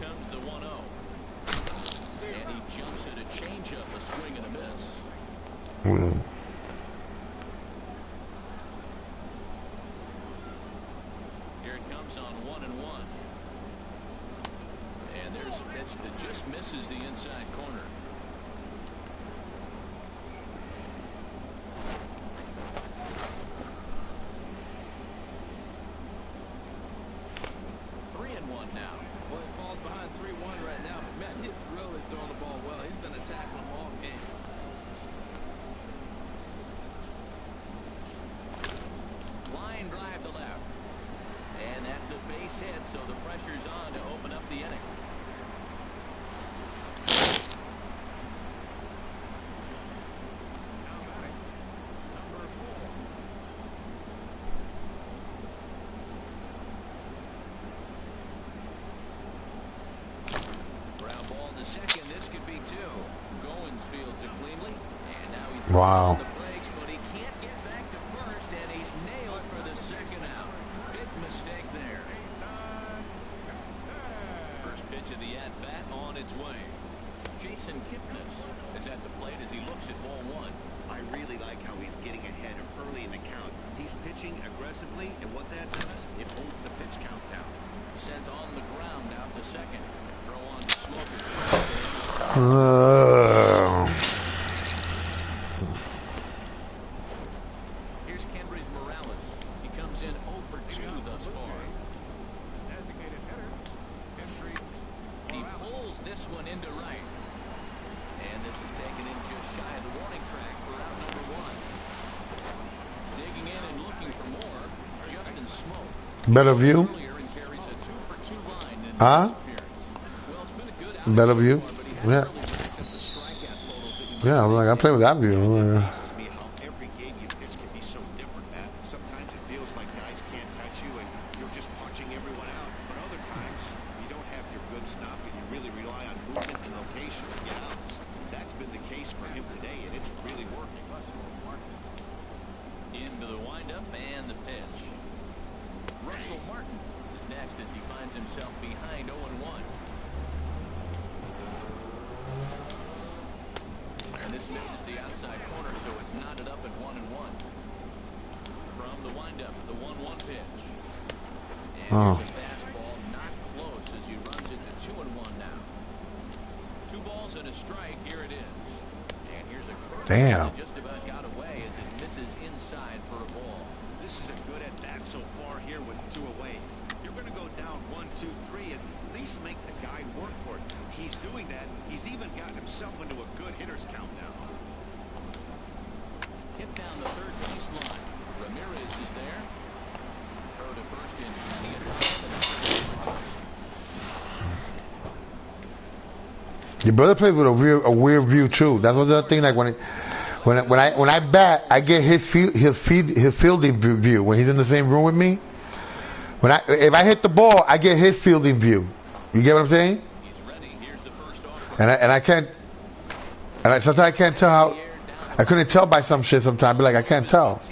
Mm. Here it comes on 1-1. And there's a pitch that just misses the inside corner. Now. Well, it falls behind 3-1 right now, but man, he's really throwing the ball well. He's been attacking them all game. Line drive to left. And that's a base hit, so the pressure's on to open up the inning. Now batting, number 4. Ground ball to second. This could be 2. Goins fields it cleanly. And now he Wow. throws on the brakes, but he can't get back to first, and he's nailed for the second out. Big mistake there. First pitch of the at-bat on its way. Jason Kipnis is at the plate as he looks at ball 1. I really like how he's getting ahead early in the count. He's pitching aggressively, and what that does, it holds the pitch count down. Sent on the ground out to second. Throw on Smoker. Here's Kendrys Morales. He comes in 0 for 2 thus far. Designated hitter, Kendrys He Morales. pulls this one into right. And this is taken in just shy of the warning track for out number 1. Digging in and looking for more. Justin Smoke. Better view. Earlier and carries a 2 for 2 line in Huh? this appearance. Well, it's been a good outing Better so view. far, but he Yeah. hasn't really racked up the strikeout totals that he Yeah, I'm like I play with that view. Amazes me how every game you pitch can be so different, Matt. Sometimes it feels like guys can't touch you and you're just punching everyone out. But other times, you don't have your good stuff and you really rely on movement and location to get outs. That's been the case for him today, and it's really working. into the windup and the pitch. Russell Martin is next as he finds himself behind 0-1. And this misses the outside corner, so it's knotted up at 1-1. From the windup, the 1-1 pitch. And here's a fastball not close as he runs it to 2-1 now. 2 balls and a strike. Here it is. And here's a curve Damn. that just about got away as it misses inside for a ball. This is a good at-bat so far here with 2 away. You're going to go down 1, 2, 3, and at least make the guy work for it. He's doing that. He's even gotten himself into a good hitter's count now. Hit down the third base line. Ramirez is there. Throw to first in plenty of time. Your brother plays with a weird view too. That's another thing. Like when I bat, I get his fielding view when he's in the same room with me. If I hit the ball, I get his fielding view. You get what I'm saying? He's ready. Here's the first offer. Sometimes I can't tell how. I couldn't tell by some shit sometimes. But like I can't tell.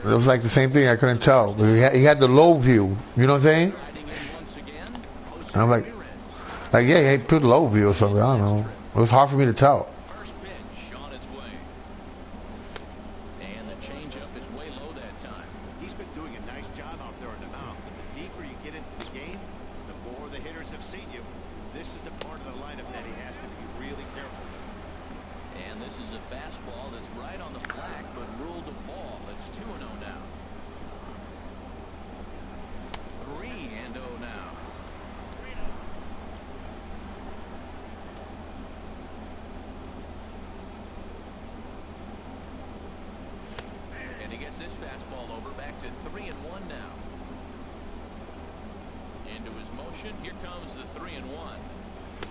It was like the same thing. I couldn't tell. But he had the low view. You know what I'm saying? Riding in once again. And I'm like yeah, he put low view or something. I don't know. It was hard for me to tell. First pitch on its way. And the changeup is way low that time. He's been doing a nice job out there on the mound. But the deeper you get into the game, the more the hitters have seen you. This is the part of the lineup that he has to be really careful. And this is a fastball that's right on the flag, but ruled a ball. It's 2-0 now. 3-0 now. And he gets this fastball over, back to 3-1 now. Into his motion, here comes the 3-1.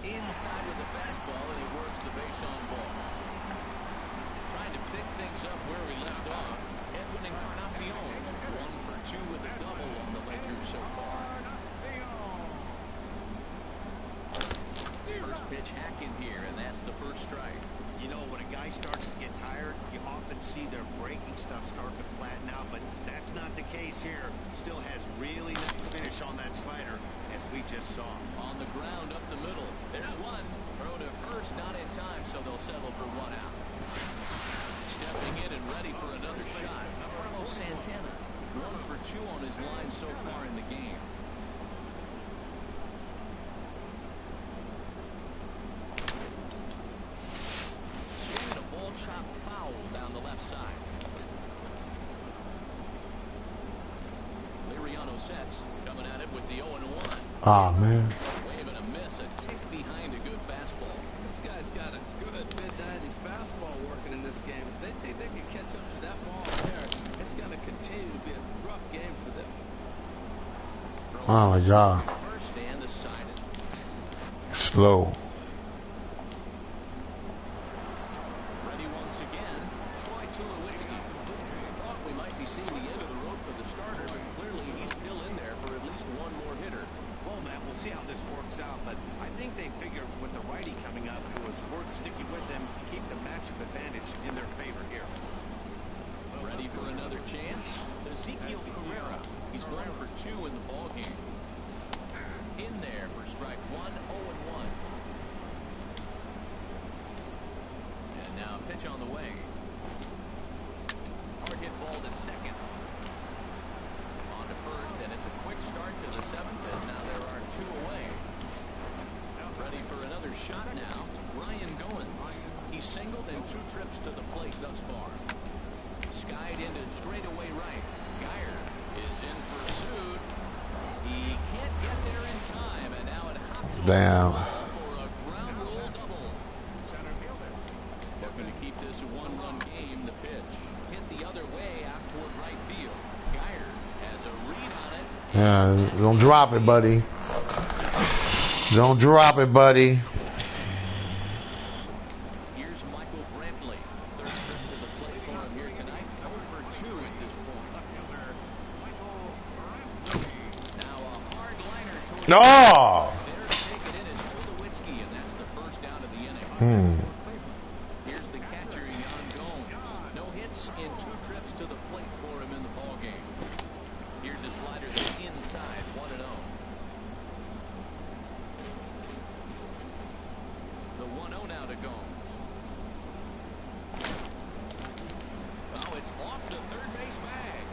Inside with the fastball, and he works the base on ball. Trying to pick things up where we left off. Edwin Encarnacion, 1 for 2 with a double on the ledger so far. First pitch hacking here, and that's the first strike. You know, when a guy starts to get tired, you often see their breaking stuff start to flatten out, but that's not the case here. Still has really nice finish on that slider, as we just saw. On the ground up the middle. There's one. Throw to first, not in time, so they'll settle for 1 out. Stepping in and ready for another shot. Carlos Santana, 1 for 2 on his line so far in the game. Chop foul down the left side. Liriano sets, coming at it with the 0-1. Ah, man. Wave and a miss, a tick behind a good fastball. This guy's got a good mid-90s fastball working in this game. If they think they can catch up to that ball there, it's going to continue to be a rough game for them. Oh, my God. First and decided. Slow. Seeing the end of the road for the starter, but clearly he's still in there for at least 1 more hitter. Well, Matt, we'll see how this works out, but I think they figure with the righty coming up, it was worth sticking with them to keep the matchup advantage in their favor here. Ready for another chance? Ezekiel Carrera. He's 1 for 2 in the ballgame. In there for strike 1, 0-1. And now a pitch on the way. Hard hit ball to second. On to first, and it's a quick start to the 7th, and now there are 2 away. Ready for another shot now. Ryan Goins. He's singled in 2 trips to the plate thus far. Skied into straightaway right. Geyer is in pursuit. He can't get there in time, and now it hops Damn. for a ground rule double. Looking to keep this a 1-run game. The pitch hit the other way out toward right field. Geyer has a read on it. Yeah, don't drop it, buddy. Don't drop it, buddy. Here's Michael Brantley. Third trip to the plate for him here tonight. 0 for 2 at this point. Now a hard liner towards No. there to take it in is Tulowitzki, and that's the first down of the inning. Here's the catcher, Jan Gomes. No hits in 2 trips to the plate for him in the ballgame. Here's a slider that's inside, 1-0. The 1-0 now to Gomes. Oh, it's off the third base bag.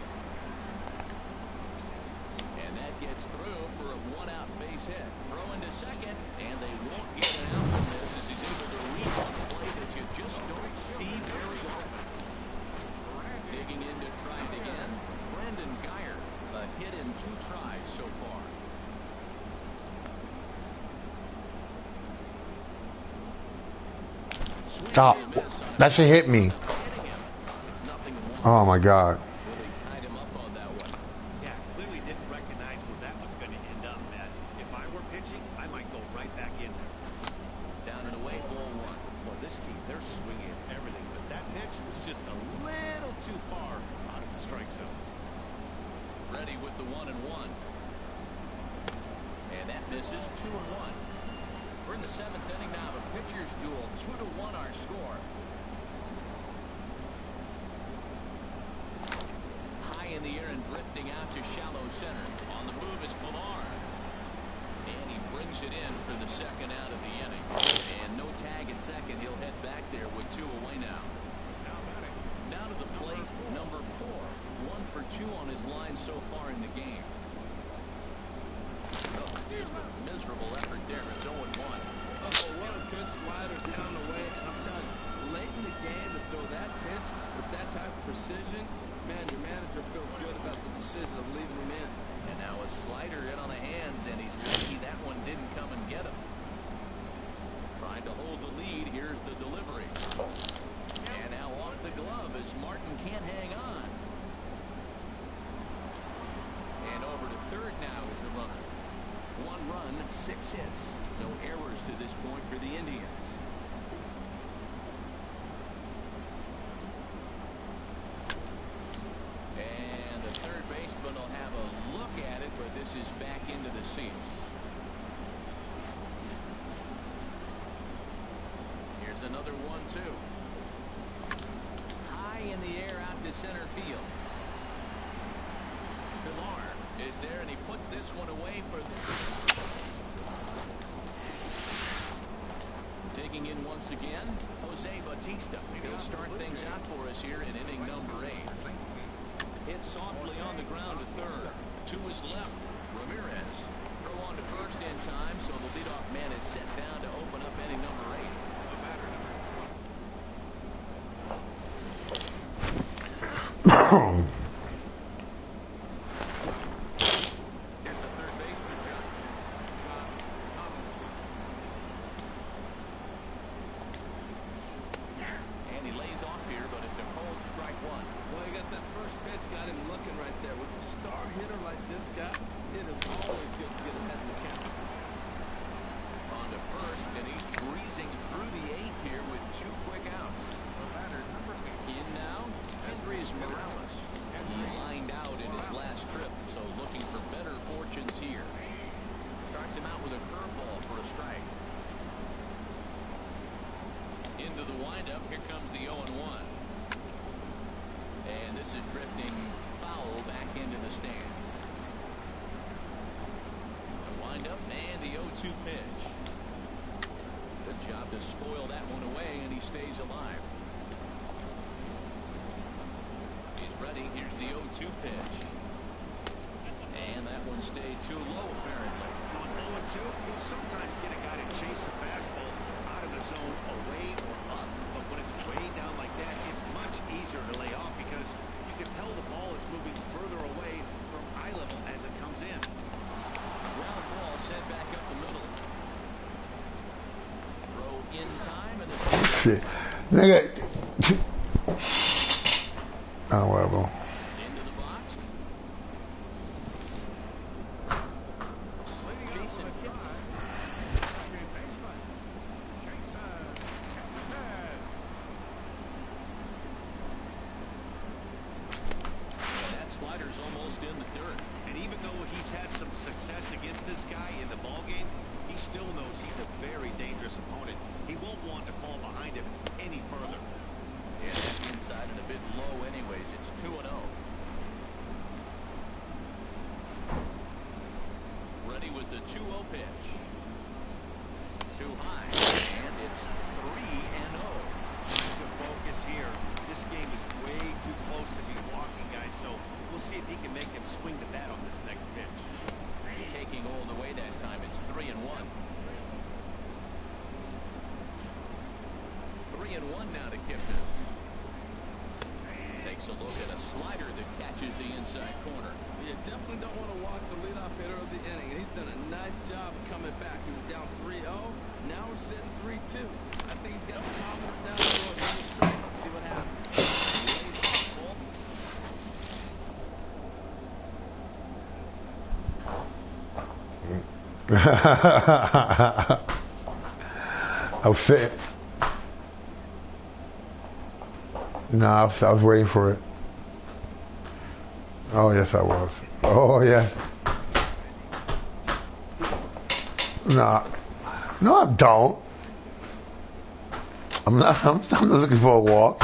And that gets through for a 1-out base hit. Throw into second, and they won't get an out from this as he's able to read on the play that you just don't see very often. Digging in to try it again. Brandon Geyer, a hit in 2 tries so far. Oh, that shit hit me. Oh my God. Really tied him up on that one. Yeah, clearly didn't recognize where that was going to end up, Matt. If I were pitching, I might go right back in there. Down and away, ball 1. Well, this team, they're swinging everything, but that pitch was just a little too far out of the strike zone. Ready with the 1-1. And that misses. 2-1. We're in the 7th inning now of a pitcher's duel. 2-1 our score. High in the air and drifting out to shallow center. On the move is Pilar. And he brings it in for the 2nd out of the inning. And no tag at second. He'll head back there with 2 away now. Down to the plate, number 4. 1 for 2 on his line so far in the game. Oh, just a miserable effort there. It's 0-1. Oh, what a good slider down the way. I'm telling you, late in the game to throw that pitch with that type of precision, man, your manager feels good about the decision of leaving him in. And now a slider in on the hands, and he's lucky that one didn't come and get him. Trying to hold the lead. Here's the delivery. And now off the glove as Martin can't hang on. And over to third now is the runner. 1 run, 6 hits. No errors to this point for the Indians. And the third baseman will have a look at it, but this is back into the seats. Here's another 1-2. High in the air out to center field. Pilar is there, and he puts this one away for taking in once again, Jose Bautista. He'll start things out for us here in inning number 8. Hit softly on the ground to third. To his left, Ramirez. Throw on to first in time, so the leadoff man is set down to open up inning number 8. Nigga. Oh, whatever. I was sitting. No, I was waiting for it. Oh, yes, I was. Oh, yes. No, I don't. I'm not looking for a walk.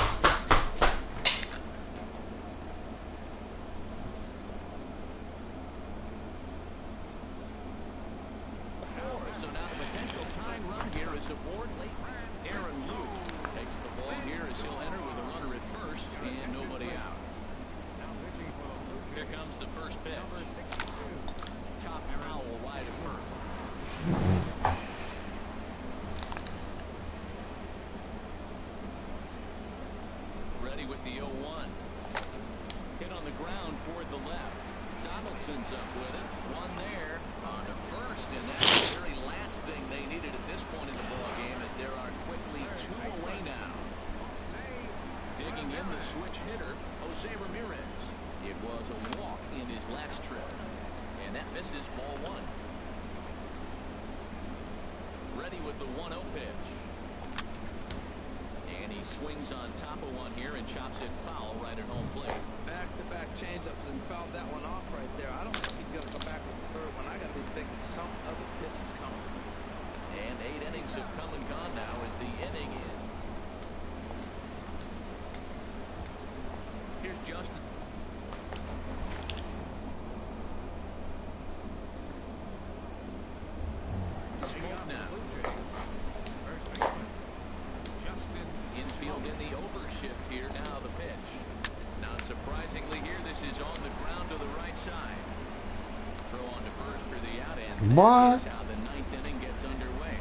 What? That's how the ninth inning gets underway.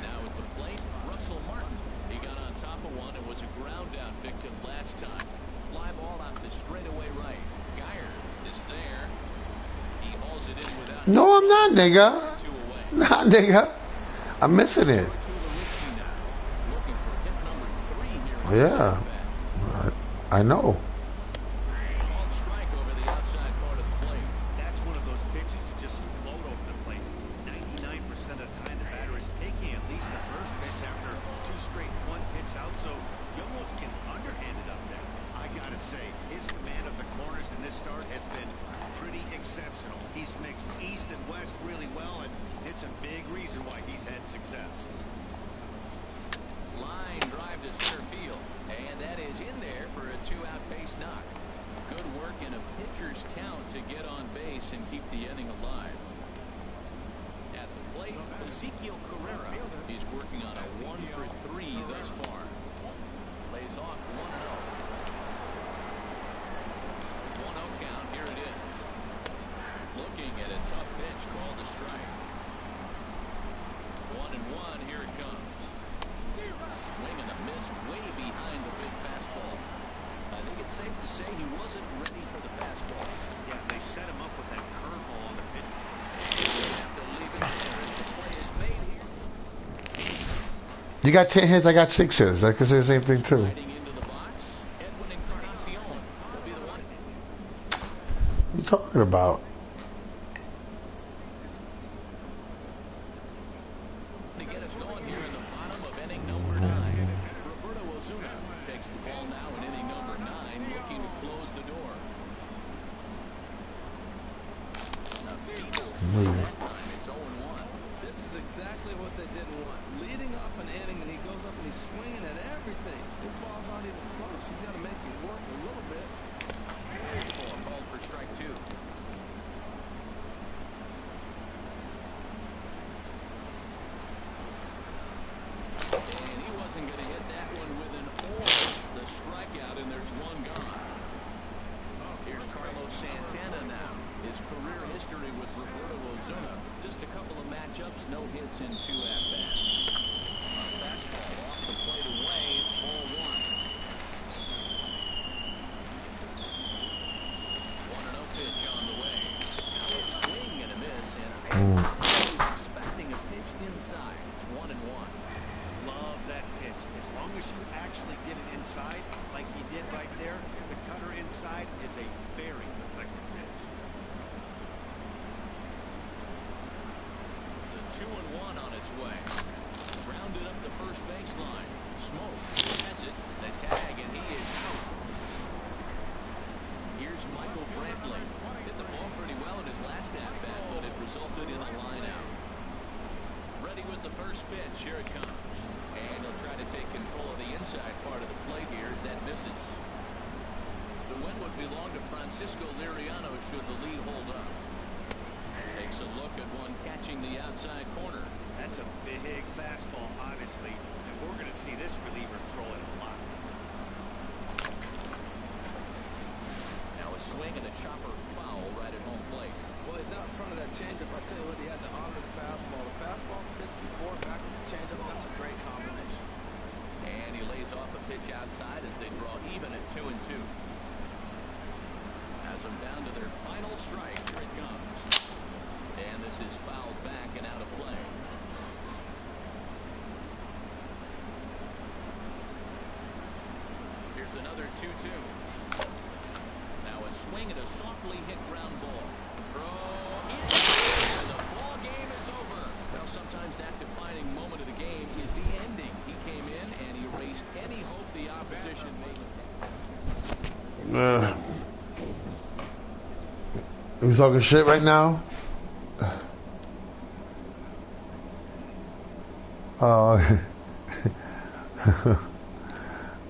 Now at the plate, Russell Martin. He got on top of one and was a ground out victim last time. Fly ball out to straightaway right. Geyer is there. He hauls it in without. No, I'm not, nigga. Two away. Nah, nigga. I'm missing it. Looking for hit number 3 here. Yeah. I know. Called strike over the outside part of the plate. That's one of those pitches you just float over the plate. 99% of the time the batter is taking at least the first pitch after 2 straight 1-pitch out, so you almost can underhand it up there. I gotta say, his command of the corners in this start has been pretty exceptional. He's mixed east and west really well, and it's a big reason why he's had success. Line drive to center field, and that is in there for a 2-out base knock. Good work in a pitcher's count to get on base and keep the inning alive. At the plate, Ezekiel Carrera. He's working on a 1-for-3 thus far. Lays off 1-0. 1-0 count. Here it is. Looking at a tough pitch called a strike. 1-1. Here it comes. Swing and a miss way behind the big fastball. I think it's safe to say he wasn't ready for the fastball. Yeah, they set him up with that curveball on the pitch. Have to leave it there as the play is made here. You got 10 hits, I got 6 hits. I can say the same thing too. Sliding into the box, Edwin Encarnacion will be the one. What are you talking about? To get us going here in the bottom of inning number 9. Roberto Ozuna takes the ball now in inning number 9, looking to close the door. A feeble swing that time. It's 0-1. This is exactly what they didn't want. Leading off an inning, and he goes up and he's swinging at everything. His balls aren't even close. He's got to make it work a little bit. Baseball called for strike 2. And he wasn't going to hit that one with an or. The strikeout, and there's one gone. Here's Carlos Santana now. His career history with Roberto Ozuna. Just a couple of matchups, no hits in 2 at-bats. Fastball off the plate away. It's ball 1. 1-0 pitch on the way. Now a swing and a miss, and I was expecting a pitch inside. It's 1-1. Love that pitch. As long as you actually get it inside, like he did right there, the cutter inside is a very effective pitch. The 2-1 on its way. Grounded up the first baseline. Smoke has it. The tag, and he is out. Here's Michael Brantley. Hit the ball pretty well in his last at-bat, but it resulted in a line out. Ready with the first pitch. Here it comes. And he'll try to take control of the inside part of the plate here as that misses. The win would belong to Francisco Liriano should the lead hold up. Takes a look at one catching the outside corner. That's a big fastball, obviously, and we're going to see this reliever throw it a lot. Now a swing and a chopper foul right at home plate. Well, he's out in front of that changeup. I tell you what, he had to honor the fastball. The fastball pitch before, back with the changeup. That's a great combination. And he lays off a pitch outside as they draw even at 2-2. Has them down to their final strike. Here it comes. And this is fouled back and out of play. Here's another 2-2. Now a swing and a softly hit ground ball. Throw in, and the ball game is over. Now sometimes that defining moment of the game is the ending. He came in and erased any hope the opposition made. We talking shit right now? Oh.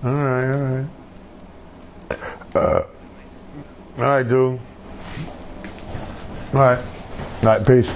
All right. All right, dude. All right, peace.